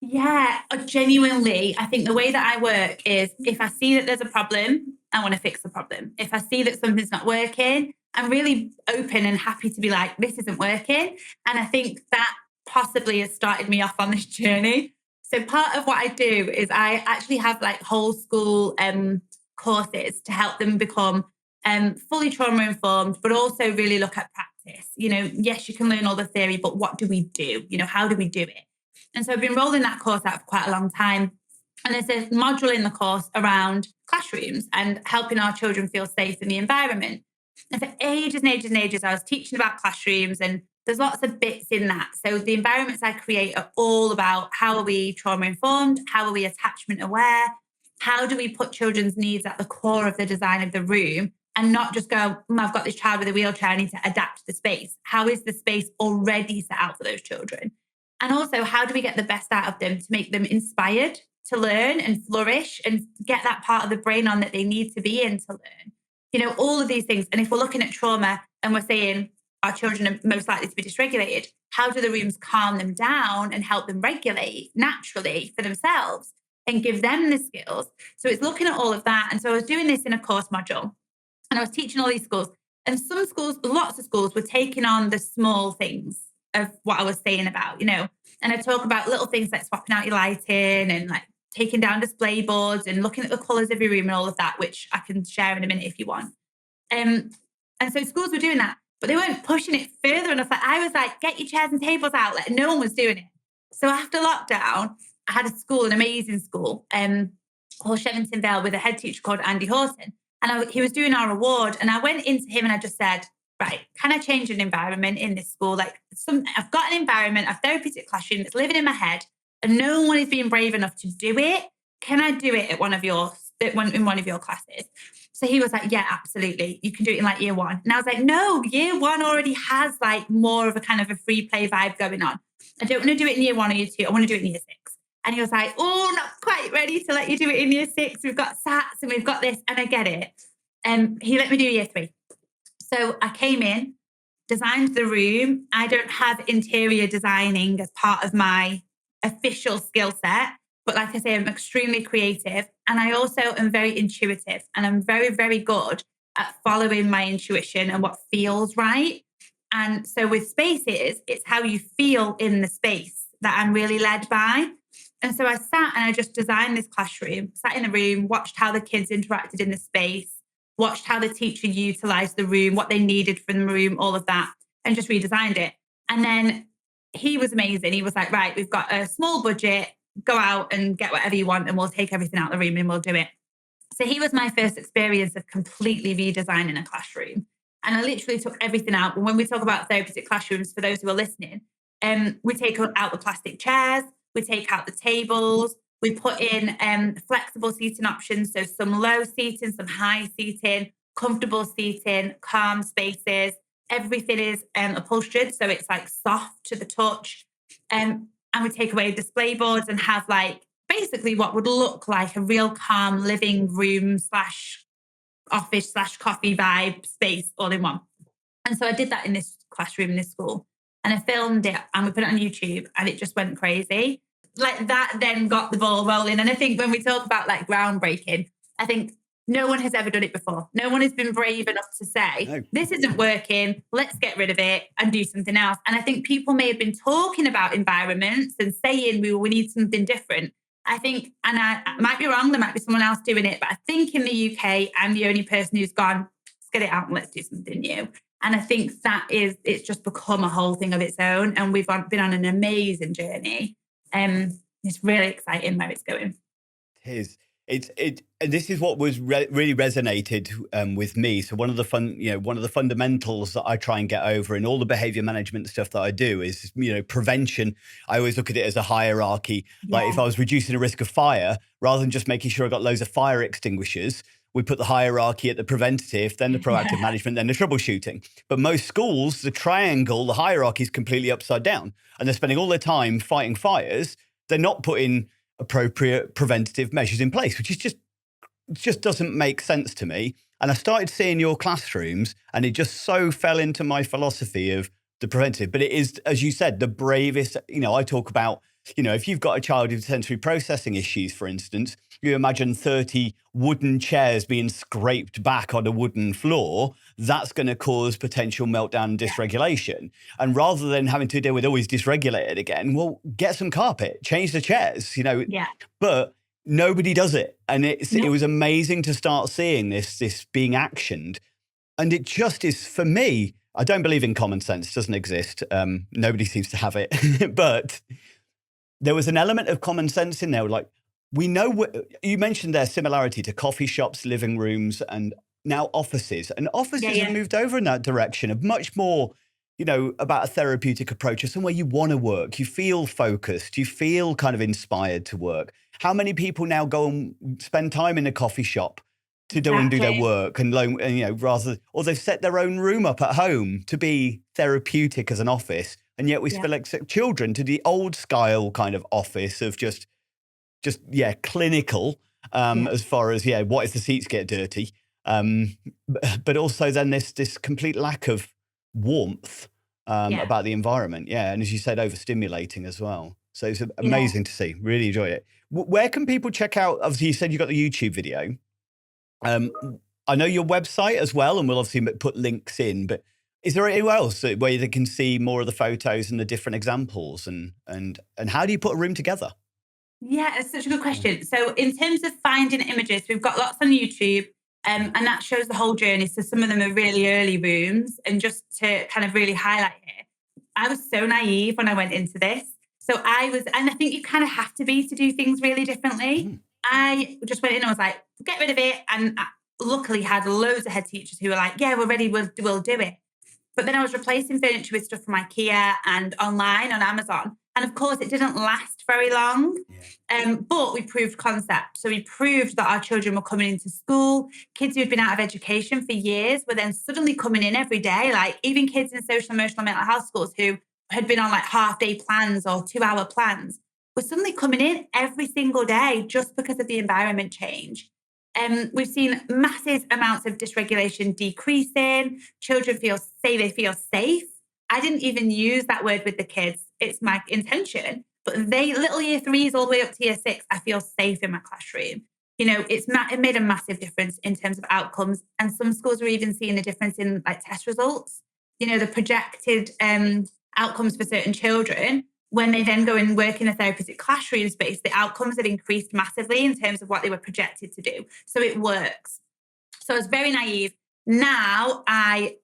Yeah, genuinely, I think the way that I work is if I see that there's a problem, I want to fix the problem. If I see that something's not working, I'm really open and happy to be like, this isn't working. And I think that possibly has started me off on this journey. So part of what I do is I actually have like whole school courses to help them become fully trauma informed, but also really look at practice. You know, yes, you can learn all the theory, but what do we do? You know, how do we do it? And so I've been rolling that course out for quite a long time. And there's a module in the course around classrooms and helping our children feel safe in the environment. And for ages and ages and ages, I was teaching about classrooms, and there's lots of bits in that. So the environments I create are all about how are we trauma informed? How are we attachment aware? How do we put children's needs at the core of the design of the room and not just go, I've got this child with a wheelchair, I need to adapt the space. How is the space already set out for those children? And also, how do we get the best out of them to make them inspired to learn and flourish and get that part of the brain on that they need to be in to learn? You know, all of these things. And if we're looking at trauma and we're saying our children are most likely to be dysregulated, how do the rooms calm them down and help them regulate naturally for themselves and give them the skills? So it's looking at all of that. And so I was doing this in a course module and I was teaching all these schools. And some schools, lots of schools, were taking on the small things of what I was saying about, you know, and I talk about little things like swapping out your lighting and like taking down display boards and looking at the colours of your room and all of that, which I can share in a minute if you want. And so schools were doing that, but they weren't pushing it further enough. Like I was like, get your chairs and tables out. Like no one was doing it. So after lockdown, I had a school, an amazing school, called Shevington Vale, with a head teacher called Andy Horton. And he was doing our award. And I went into him and I just said, right, can I change an environment in this school? Like I've got an environment, a therapeutic classroom that's living in my head and no one is being brave enough to do it. Can I do it at in one of your classes? So he was like, yeah, absolutely. You can do it in like year one. And I was like, no, year one already has like more of a kind of a free play vibe going on. I don't want to do it in year one or year two. I want to do it in year six. And he was like, oh, not quite ready to let you do it in year six. We've got SATs and we've got this. And I get it. And he let me do year three. So I came in, designed the room. I don't have interior designing as part of my official skill set. But like I say, I'm extremely creative. And I also am very intuitive. And I'm very, very good at following my intuition and what feels right. And so with spaces, it's how you feel in the space that I'm really led by. And so I sat and I just designed this classroom, sat in the room, watched how the kids interacted in the space, watched how the teacher utilized the room, what they needed from the room, all of that, and just redesigned it. And then he was amazing. He was like, right, we've got a small budget, go out and get whatever you want and we'll take everything out of the room and we'll do it. So he was my first experience of completely redesigning a classroom. And I literally took everything out. And when we talk about therapeutic classrooms, for those who are listening, we take out the plastic chairs, we take out the tables, we put in flexible seating options. So some low seating, some high seating, comfortable seating, calm spaces. Everything is upholstered. So it's like soft to the touch. And we take away display boards and have like basically what would look like a real calm living room / office / coffee vibe space all in one. And so I did that in this classroom in this school, and I filmed it and we put it on YouTube, and it just went crazy. Like that then got the ball rolling. And I think when we talk about like groundbreaking, I think no one has ever done it before. No one has been brave enough to say, No. this isn't working, let's get rid of it and do something else. And I think people may have been talking about environments and saying we need something different. I think, and I might be wrong, there might be someone else doing it, but I think in the UK, I'm the only person who's gone, let's get it out and let's do something new. And I think it's just become a whole thing of its own. And we've been on an amazing journey. It's really exciting where it's going. It is. And this is what was really resonated with me. So one of the fundamentals that I try and get over in all the behavior management stuff that I do is, prevention. I always look at it as a hierarchy. Yeah. Like if I was reducing the risk of fire, rather than just making sure I got loads of fire extinguishers, we put the hierarchy at the preventative, then the proactive management, then the troubleshooting. But most schools, the triangle, the hierarchy is completely upside down, and they're spending all their time fighting fires. They're not putting appropriate preventative measures in place, which is just doesn't make sense to me. And I started seeing your classrooms, and it just so fell into my philosophy of the preventative. But it is, as you said, the bravest. I talk about, if you've got a child with sensory processing issues, for instance, you imagine 30 wooden chairs being scraped back on a wooden floor, that's going to cause potential meltdown and dysregulation. And rather than having to deal with always dysregulated again, well, get some carpet, change the chairs, Yeah. But nobody does it. And it was amazing to start seeing this being actioned. And it just is, for me, I don't believe in common sense. It doesn't exist. Nobody seems to have it. But there was an element of common sense in there. Like, we know you mentioned their similarity to coffee shops, living rooms, and now offices. And offices have moved over in that direction of much more, about a therapeutic approach, or somewhere you want to work. You feel focused. You feel kind of inspired to work. How many people now go and spend time in a coffee shop to do their work and or they've set their own room up at home to be therapeutic as an office, and yet we still accept children to the old style kind of office of just clinical as far as what if the seats get dirty, but also then this complete lack of warmth about the environment, and as you said, overstimulating as well. So it's amazing to see. Really enjoyed it. Where can people check out? Obviously, you said you got the YouTube video. I know your website as well, and we'll obviously put links in, but is there anywhere else where they can see more of the photos and the different examples, and how do you put a room together? Yeah, it's such a good question. So in terms of finding images, we've got lots on YouTube, and that shows the whole journey. So some of them are really early rooms, and just to kind of really highlight it, I was so naive when I went into this. So and I think you kind of have to be to do things really differently. I just went in and was like, get rid of it. And I luckily had loads of head teachers who were like, yeah, we're ready, we'll do it. But then I was replacing furniture with stuff from IKEA and online on Amazon. And of course, it didn't last very long. But we proved concept. So we proved that our children were coming into school. Kids who had been out of education for years were then suddenly coming in every day. Like even kids in social, emotional, mental health schools who had been on like half-day plans or 2-hour plans were suddenly coming in every single day just because of the environment change. We've seen massive amounts of dysregulation decreasing. Children they feel safe. I didn't even use that word with the kids. It's my intention. But little year 3s all the way up to year 6, I feel safe in my classroom. It made a massive difference in terms of outcomes. And some schools are even seeing a difference in like test results. The projected outcomes for certain children, when they then go and work in a therapeutic classroom space, the outcomes have increased massively in terms of what they were projected to do. So it works. So I was very naive. Now I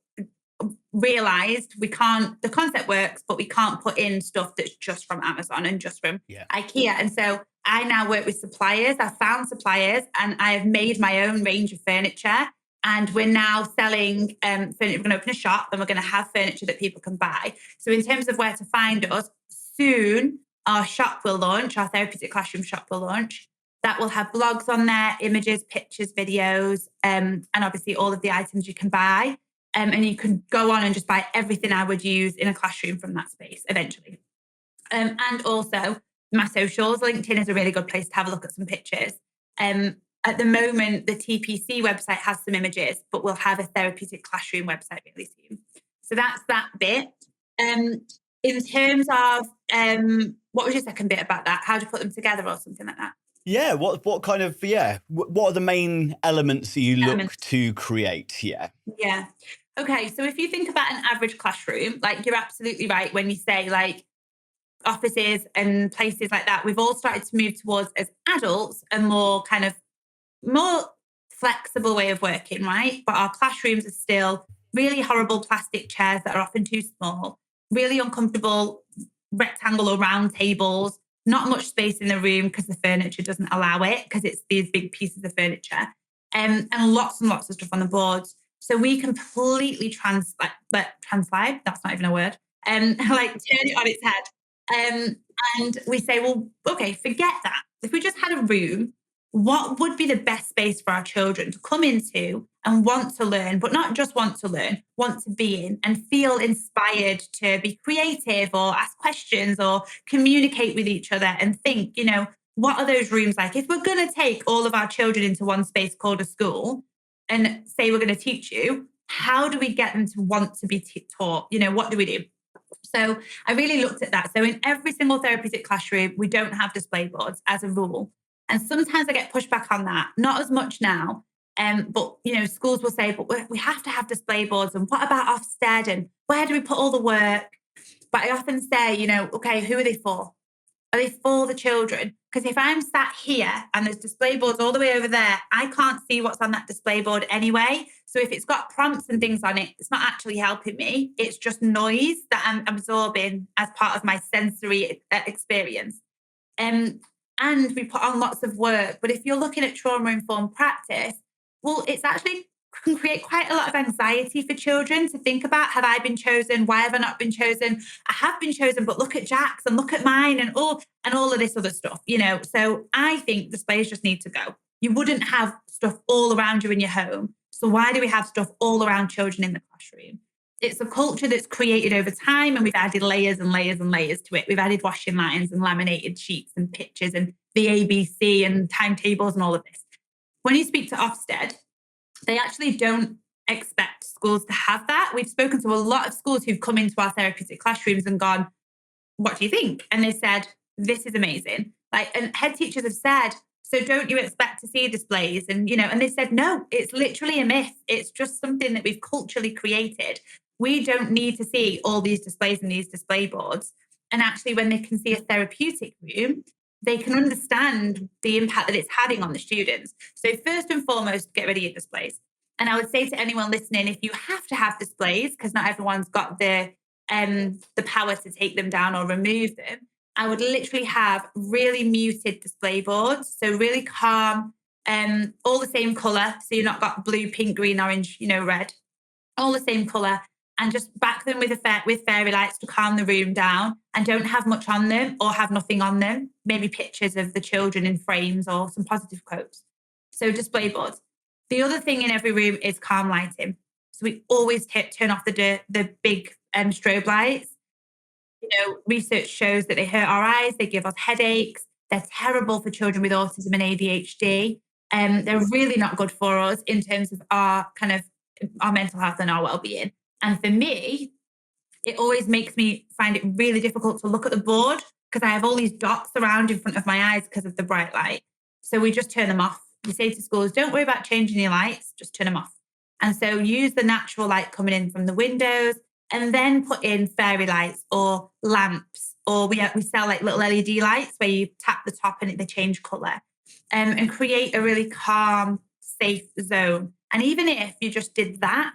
realized the concept works, but we can't put in stuff that's just from Amazon and just from IKEA. And so I now work with suppliers. I found suppliers and I have made my own range of furniture. And we're now selling furniture. We're going to open a shop and we're going to have furniture that people can buy. So in terms of where to find us, soon our shop will launch, our therapeutic classroom shop will launch. That will have blogs on there, images, pictures, videos, and obviously all of the items you can buy. And you can go on and just buy everything I would use in a classroom from that space eventually. And also my socials, LinkedIn is a really good place to have a look at some pictures. At the moment, the TPC website has some images, but we'll have a therapeutic classroom website really soon. So that's that bit. In terms of what was your second bit about that? How do you put them together or something like that? Yeah, what kind of, what are the main elements that you look to create? Yeah. Okay, so if you think about an average classroom, like you're absolutely right when you say like offices and places like that, we've all started to move towards, as adults, a more flexible way of working, right? But our classrooms are still really horrible plastic chairs that are often too small, really uncomfortable rectangle or round tables, not much space in the room because the furniture doesn't allow it, because it's these big pieces of furniture, and lots of stuff on the boards. So we completely translate, that's not even a word, like turn it on its head. And we say, well, okay, forget that. If we just had a room, what would be the best space for our children to come into and want to learn, but not just want to learn, want to be in and feel inspired to be creative or ask questions or communicate with each other and think, what are those rooms like? If we're going to take all of our children into one space called a school and say we're going to teach you, how do we get them to want to be taught? What do we do? So I really looked at that. So in every single therapeutic classroom, we don't have display boards as a rule. And sometimes I get pushback on that, not as much now. But schools will say, but we have to have display boards. And what about Ofsted? And where do we put all the work? But I often say, okay, who are they for? Are they for the children? Because if I'm sat here and there's display boards all the way over there, I can't see what's on that display board anyway. So if it's got prompts and things on it, it's not actually helping me. It's just noise that I'm absorbing as part of my sensory experience. And we put on lots of work. But if you're looking at trauma-informed practice, well, it's actually can create quite a lot of anxiety for children to think about, have I been chosen? Why have I not been chosen? I have been chosen, but look at Jack's and look at mine and all of this other stuff, So I think displays just need to go. You wouldn't have stuff all around you in your home. So why do we have stuff all around children in the classroom? It's a culture that's created over time, and we've added layers and layers and layers to it. We've added washing lines and laminated sheets and pictures and the ABC and timetables and all of this. When you speak to Ofsted, they actually don't expect schools to have that. We've spoken to a lot of schools who've come into our therapeutic classrooms and gone, what do you think? And they said, this is amazing. And head teachers have said, so don't you expect to see displays? And, and they said, no, it's literally a myth. It's just something that we've culturally created. We don't need to see all these displays and these display boards. And actually, when they can see a therapeutic room, they can understand the impact that it's having on the students. So first and foremost, get rid of your displays. And I would say to anyone listening, if you have to have displays, because not everyone's got the power to take them down or remove them, I would literally have really muted display boards. So really calm, all the same color. So you've not got blue, pink, green, orange, red, all the same color. And just back them with fairy lights to calm the room down, and don't have much on them or have nothing on them. Maybe pictures of the children in frames or some positive quotes. So display boards. The other thing in every room is calm lighting. So we always turn off the big strobe lights. Research shows that they hurt our eyes. They give us headaches. They're terrible for children with autism and ADHD. They're really not good for us in terms of our mental health and our well-being. And for me, it always makes me find it really difficult to look at the board because I have all these dots around in front of my eyes because of the bright light. So we just turn them off. We say to schools, don't worry about changing your lights, just turn them off. And so use the natural light coming in from the windows, and then put in fairy lights or lamps, or we sell little LED lights where you tap the top and they change colour, and create a really calm, safe zone. And even if you just did that,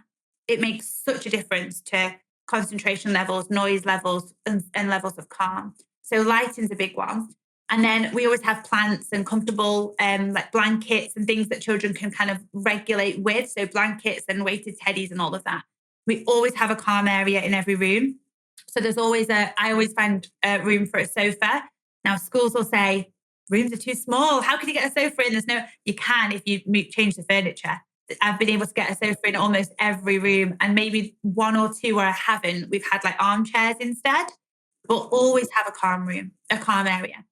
it makes such a difference to concentration levels, noise levels, and levels of calm. So lighting's a big one. And then we always have plants and comfortable like blankets and things that children can kind of regulate with. So blankets and weighted teddies and all of that. We always have a calm area in every room. So there's always I always find a room for a sofa. Now schools will say, rooms are too small. How can you get a sofa in? You can if you change the furniture. I've been able to get a sofa in almost every room, and maybe one or two where I haven't, we've had like armchairs instead. But always have a calm room, a calm area.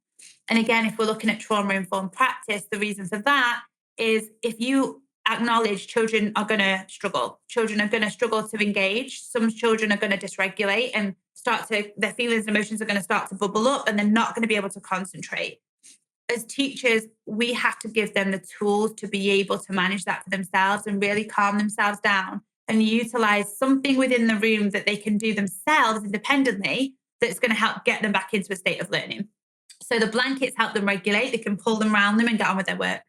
And again, if we're looking at trauma-informed practice, the reason for that is if you acknowledge children are going to struggle. Children are going to struggle to engage. Some children are going to dysregulate and their feelings and emotions are going to start to bubble up, and they're not going to be able to concentrate. As teachers, we have to give them the tools to be able to manage that for themselves and really calm themselves down and utilize something within the room that they can do themselves independently that's going to help get them back into a state of learning. So the blankets help them regulate. They can pull them around them and get on with their work.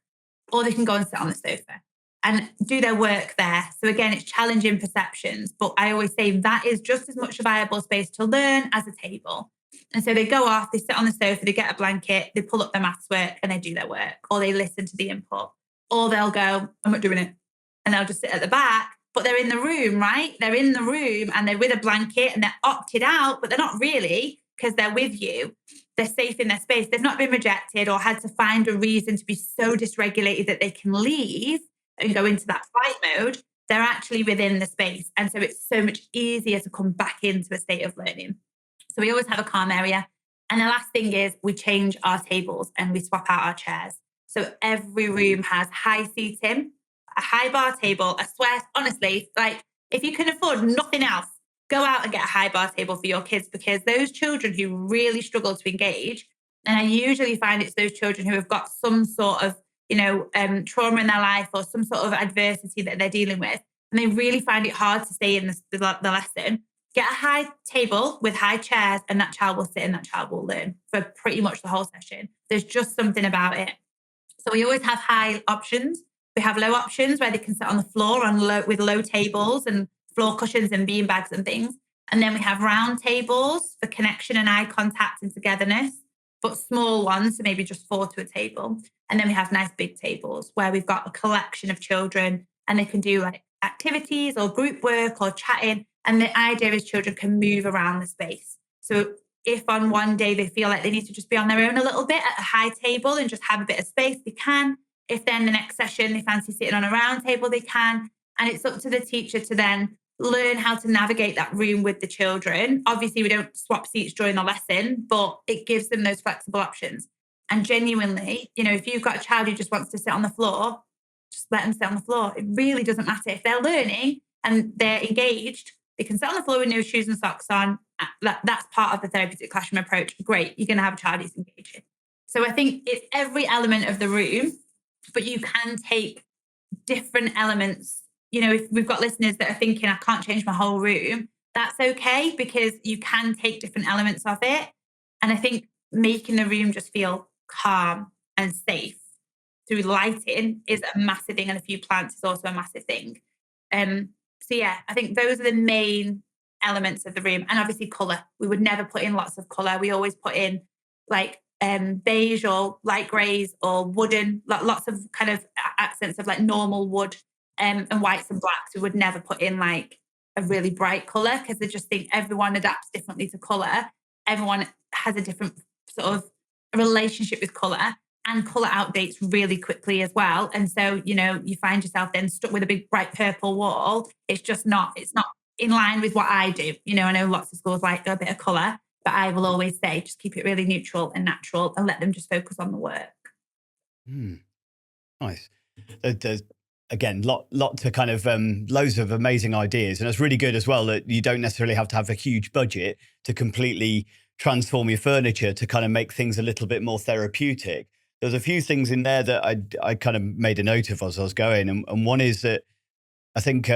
Or they can go and sit on the sofa and do their work there. So again, it's challenging perceptions. But I always say that is just as much a viable space to learn as a table. And so they go off, they sit on the sofa, they get a blanket, they pull up their maths work and they do their work. Or they listen to the input. Or they'll go, I'm not doing it. And they'll just sit at the back. But they're in the room, right? They're in the room and they're with a blanket and they're opted out, but they're not really, because they're with you. They're safe in their space. They've not been rejected or had to find a reason to be so dysregulated that they can leave and go into that flight mode. They're actually within the space. And so it's so much easier to come back into a state of learning. So we always have a calm area. And the last thing is we change our tables and we swap out our chairs. So every room has high seating, a high bar table. I swear, honestly, like if you can afford nothing else, go out and get a high bar table for your kids, because those children who really struggle to engage, and I usually find it's those children who have got some sort of, trauma in their life or some sort of adversity that they're dealing with, and they really find it hard to stay in the lesson. Get a high table with high chairs and that child will sit and that child will learn for pretty much the whole session. There's just something about it. So we always have high options. We have low options where they can sit on the floor with low tables and floor cushions and bean bags and things. And then we have round tables for connection and eye contact and togetherness, but small ones, so maybe just 4 to a table. And then we have nice big tables where we've got a collection of children and they can do like activities or group work or chatting. And the idea is children can move around the space. So if on one day they feel like they need to just be on their own a little bit at a high table and just have a bit of space, they can. If then the next session they fancy sitting on a round table, they can. And it's up to the teacher to then learn how to navigate that room with the children. Obviously, we don't swap seats during the lesson, but it gives them those flexible options. And genuinely, if you've got a child who just wants to sit on the floor, just let them sit on the floor. It really doesn't matter. If they're learning and they're engaged, they can sit on the floor with no shoes and socks on. That's part of the therapeutic classroom approach. Great. You're going to have a child who's engaging. So I think it's every element of the room, but you can take different elements. If we've got listeners that are thinking, I can't change my whole room, that's okay, because you can take different elements of it. And I think making the room just feel calm and safe through lighting is a massive thing. And a few plants is also a massive thing. So yeah, I think those are the main elements of the room. And obviously colour. We would never put in lots of colour. We always put in like beige or light greys or wooden, lots of kind of accents of like normal wood and whites and blacks. We would never put in like a really bright colour, because I just think everyone adapts differently to colour. Everyone has a different sort of relationship with colour, and colour outdates really quickly as well. And so, you find yourself then stuck with a big bright purple wall. It's not in line with what I do. I know lots of schools like a bit of colour, but I will always say, just keep it really neutral and natural and let them just focus on the work. Nice. There's again, lot to kind of loads of amazing ideas. And it's really good as well that you don't necessarily have to have a huge budget to completely transform your furniture to kind of make things a little bit more therapeutic. There's a few things in there that I kind of made a note of as I was going. And one is that I think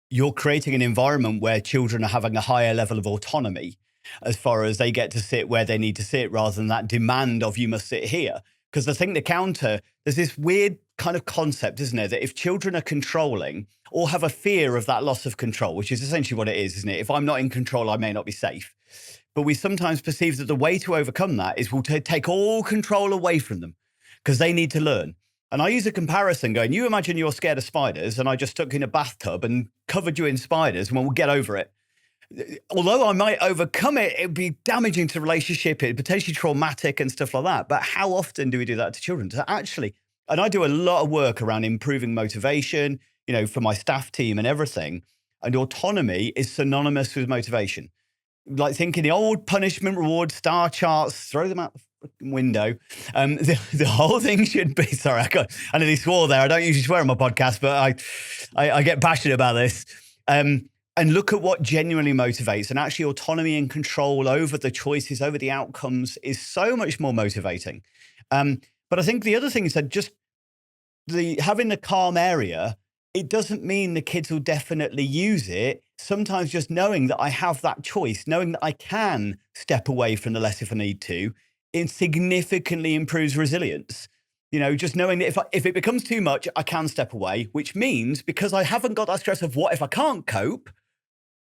you're creating an environment where children are having a higher level of autonomy as far as they get to sit where they need to sit, rather than that demand of you must sit here. Because I think the counter, there's this weird kind of concept, isn't there, that if children are controlling or have a fear of that loss of control, which is essentially what it is, isn't it? If I'm not in control, I may not be safe. But we sometimes perceive that the way to overcome that is we'll take all control away from them because they need to learn. And I use a comparison going, you imagine you're scared of spiders and I just stuck you in a bathtub and covered you in spiders and we'll get over it. Although I might overcome it, it'd be damaging to the relationship, it'd potentially traumatic and stuff like that. But how often do we do that to children? So actually, and I do a lot of work around improving motivation, for my staff team and everything. And autonomy is synonymous with motivation. Like thinking the old punishment, reward, star charts, throw them out the window. The whole thing should be, sorry, I nearly swore there. I don't usually swear on my podcast, but I get passionate about this. And look at what genuinely motivates. And actually autonomy and control over the choices, over the outcomes is so much more motivating. But I think the other thing is that just having the calm area, it doesn't mean the kids will definitely use it. Sometimes just knowing that I have that choice, knowing that I can step away from the less if I need to, it significantly improves resilience. Just knowing that if it becomes too much, I can step away, which means because I haven't got that stress of what if I can't cope,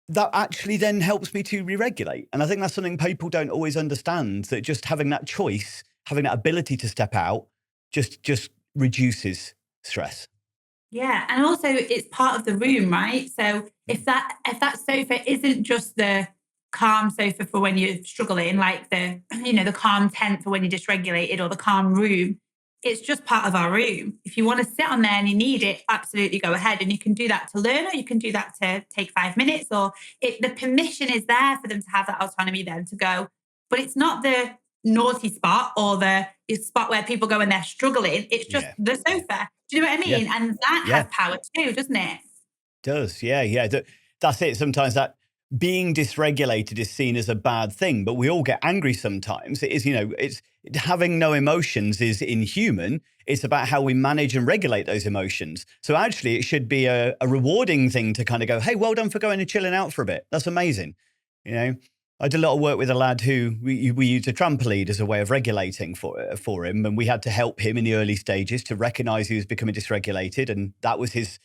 that actually then helps me to re-regulate. And I think that's something people don't always understand, that just having that choice, having that ability to step out just reduces stress. Yeah. And also it's part of the room, right? So if that sofa isn't just the calm sofa for when you're struggling, like the calm tent for when you're dysregulated, or the calm room, it's just part of our room. If you want to sit on there and you need it, absolutely go ahead. And you can do that to learn, or you can do that to take 5 minutes, or the permission is there for them to have that autonomy then to go. But it's not the naughty spot or the spot where people go and they're struggling. It's just the sofa. Do you know what I mean? Yeah. And that has power too, doesn't it? Does, yeah. That's it. Sometimes that being dysregulated is seen as a bad thing, but we all get angry sometimes. It is, it's having no emotions is inhuman. It's about how we manage and regulate those emotions. So actually it should be a rewarding thing to kind of go, hey, well done for going and chilling out for a bit. That's amazing. I did a lot of work with a lad who we used a trampoline as a way of regulating for him. And we had to help him in the early stages to recognize he was becoming dysregulated. And that was his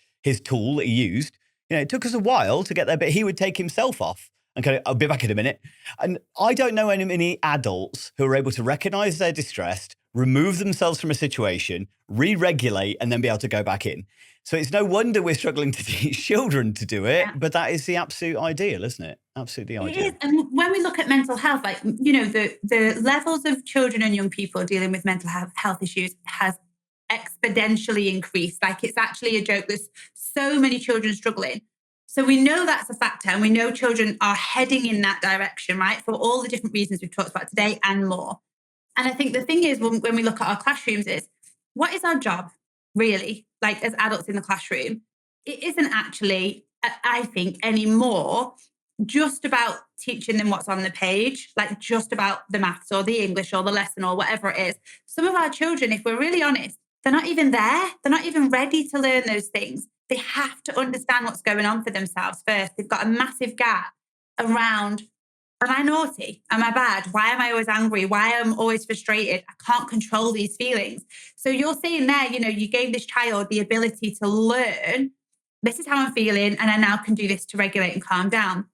tool that he used. It took us a while to get there, but he would take himself off and kind of, I'll be back in a minute. And I don't know any adults who are able to recognize they're distressed, remove themselves from a situation, re-regulate, and then be able to go back in. So it's no wonder we're struggling to teach children to do it, but that is the absolute ideal, isn't it? Absolutely ideal. It is. And when we look at mental health, like, the levels of children and young people dealing with mental health issues has exponentially increased. Like, it's actually a joke. There's so many children struggling. So we know that's a factor, and we know children are heading in that direction, right? For all the different reasons we've talked about today and more. And I think the thing is, when we look at our classrooms, is what is our job really, like as adults in the classroom? It isn't actually, I think, anymore just about teaching them what's on the page, like just about the maths or the English or the lesson or whatever it is. Some of our children, if we're really honest, they're not even there. They're not even ready to learn those things. They have to understand what's going on for themselves first. They've got a massive gap around, am I naughty? Am I bad? Why am I always angry? Why am I always frustrated? I can't control these feelings. So you're saying there, you gave this child the ability to learn, this is how I'm feeling, and I now can do this to regulate and calm down.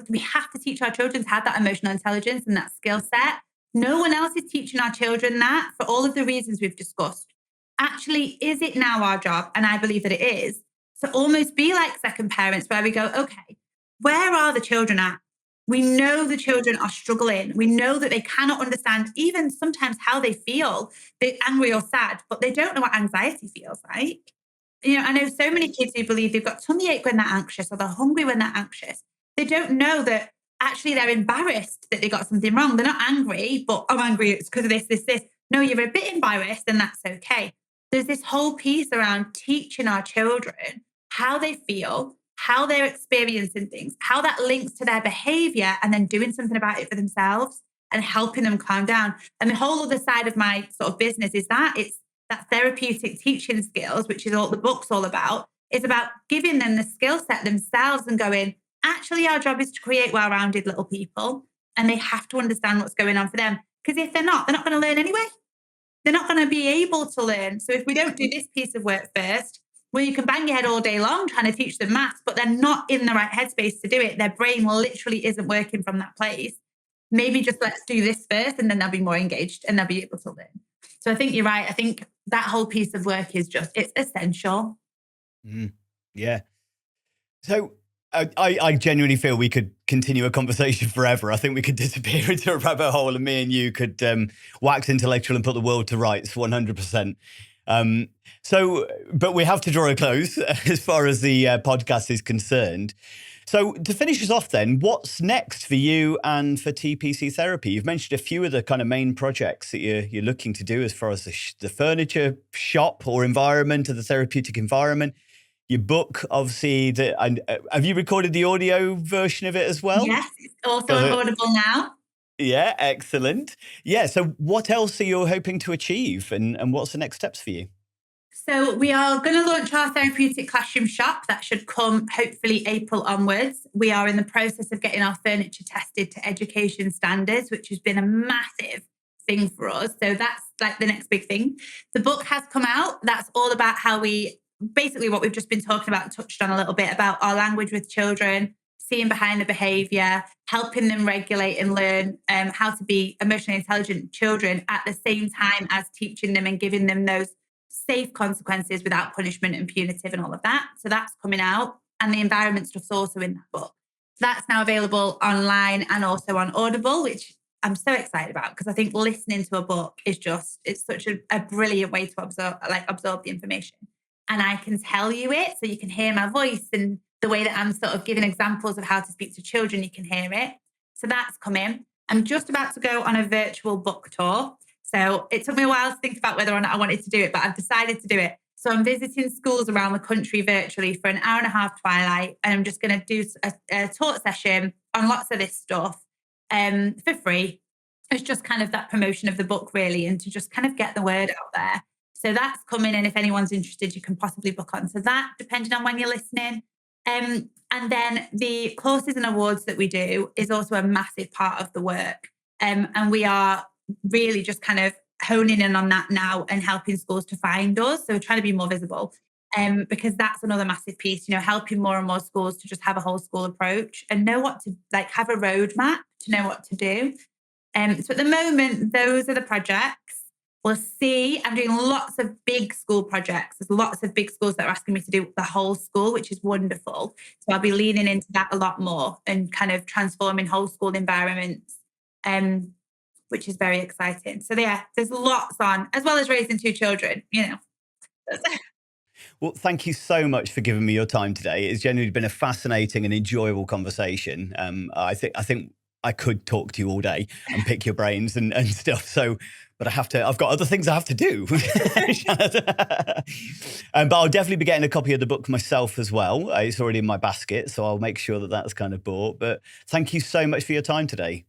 We have to teach our children to have that emotional intelligence and that skill set. No one else is teaching our children that, for all of the reasons we've discussed. Actually, is it now our job? And I believe that it is, to almost be like second parents, where we go, okay, where are the children at? We know the children are struggling. We know that they cannot understand even sometimes how they feel. They're angry or sad, but they don't know what anxiety feels like. I know so many kids who believe they've got tummy ache when they're anxious, or they're hungry when they're anxious. They don't know that actually they're embarrassed that they got something wrong. They're not angry, but I'm angry, it's because of this. No, you're a bit embarrassed, and that's okay. There's this whole piece around teaching our children how they feel, how they're experiencing things, how that links to their behavior, and then doing something about it for themselves and helping them calm down. And the whole other side of my sort of business is that it's that therapeutic teaching skills, which is all the book's all about, is about giving them the skill set themselves and going, actually, our job is to create well-rounded little people, and they have to understand what's going on for them. Because if they're not going to learn anyway. They're not going to be able to learn. So if we don't do this piece of work first, well, you can bang your head all day long trying to teach them maths, but they're not in the right headspace to do it. Their brain literally isn't working from that place. maybe just let's do this first, and then they'll be more engaged and they'll be able to learn. So I think you're right. I think that whole piece of work is it's essential. Yeah. So I genuinely feel we could continue a conversation forever. I think we could disappear into a rabbit hole and me and you could wax intellectual and put the world to rights 100%. But we have to draw a close as far as the podcast is concerned. So to finish us off then, what's next for you and for TPC Therapy? You've mentioned a few of the kind of main projects that you're looking to do as far as the furniture shop or environment or the therapeutic environment. Your book, obviously, have you recorded the audio version of it as well? Yes, it's also on Audible now. Yeah, excellent. Yeah, so what else are you hoping to achieve and what's the next steps for you? So we are going to launch our therapeutic classroom shop. That should come hopefully April onwards. We are in the process of getting our furniture tested to education standards, which has been a massive thing for us. So that's like the next big thing. The book has come out. That's all about how basically what we've just been talking about, touched on a little bit about our language with children, seeing behind the behavior, helping them regulate and learn how to be emotionally intelligent children at the same time as teaching them and giving them those safe consequences without punishment and punitive and all of that. So that's coming out. And the environment stuff's also in that book. So that's now available online and also on Audible, which I'm so excited about because I think listening to a book is it's such a brilliant way to absorb the information. And I can tell you it, so you can hear my voice and the way that I'm sort of giving examples of how to speak to children, you can hear it. So that's coming. I'm just about to go on a virtual book tour. So it took me a while to think about whether or not I wanted to do it, but I've decided to do it. So I'm visiting schools around the country virtually for an hour and a half twilight. And I'm just going to do a talk session on lots of this stuff for free. It's just kind of that promotion of the book really, and to just kind of get the word out there. So that's coming. And if anyone's interested, you can possibly book on to that, depending on when you're listening. And then the courses and awards that we do is also a massive part of the work. And we are really just kind of honing in on that now and helping schools to find us. So we're trying to be more visible because that's another massive piece, helping more and more schools to just have a whole school approach and know what to have a roadmap to know what to do. So at the moment, those are the projects. We'll see. I'm doing lots of big school projects. There's lots of big schools that are asking me to do the whole school, which is wonderful. So I'll be leaning into that a lot more and kind of transforming whole school environments, which is very exciting. So yeah, there's lots on, as well as raising 2 children, Well, thank you so much for giving me your time today. It's genuinely been a fascinating and enjoyable conversation. I think I could talk to you all day and pick your brains and stuff. So, but I've got other things I have to do. But I'll definitely be getting a copy of the book myself as well. It's already in my basket, so I'll make sure that that's kind of bought. But thank you so much for your time today.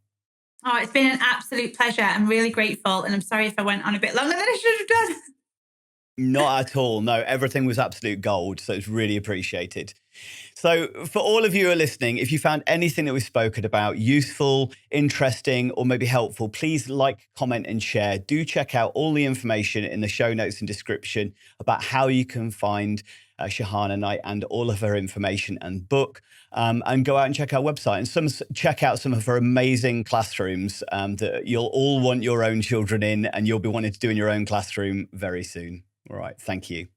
Oh, it's been an absolute pleasure. I'm really grateful. And I'm sorry if I went on a bit longer than I should have done. Not at all. No, everything was absolute gold. So it's really appreciated. So for all of you who are listening, if you found anything that we've spoken about useful, interesting, or maybe helpful, please like, comment, and share. Do check out all the information in the show notes and description about how you can find Shahana Knight and all of her information and book, and go out and check our website and check out some of her amazing classrooms that you'll all want your own children in, and you'll be wanting to do in your own classroom very soon. All right. Thank you.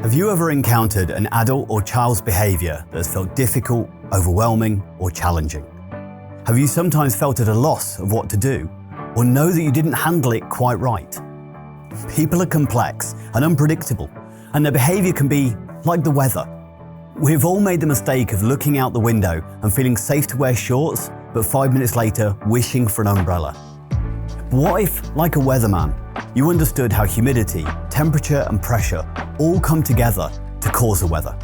Have you ever encountered an adult or child's behavior that has felt difficult, overwhelming, or challenging? Have you sometimes felt at a loss of what to do, or know that you didn't handle it quite right? People are complex and unpredictable, and their behavior can be like the weather. We've all made the mistake of looking out the window and feeling safe to wear shorts, but 5 minutes later, wishing for an umbrella. What if, like a weatherman, you understood how humidity, temperature, and pressure all come together to cause the weather,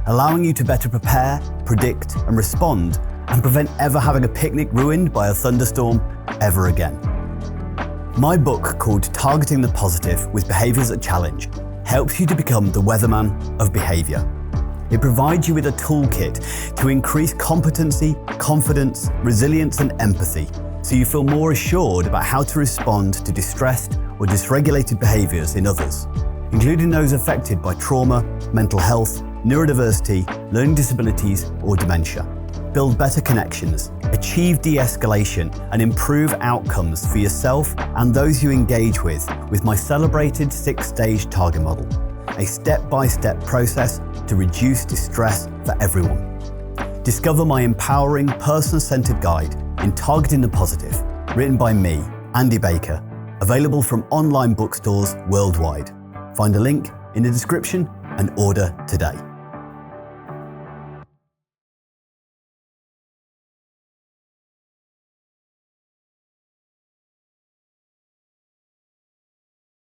allowing you to better prepare, predict, and respond, and prevent ever having a picnic ruined by a thunderstorm ever again? My book, called Targeting the Positive with Behaviors that Challenge, helps you to become the weatherman of behavior. It provides you with a toolkit to increase competency, confidence, resilience, and empathy, so you feel more assured about how to respond to distressed or dysregulated behaviors in others, including those affected by trauma, mental health, neurodiversity, learning disabilities, or dementia. build better connections, achieve de-escalation, and improve outcomes for yourself and those you engage with my celebrated 6-stage target model, a step-by-step process to reduce distress for everyone. Discover my empowering, person-centered guide in Targeting the Positive, written by me, Andy Baker, available from online bookstores worldwide. Find a link in the description and order today.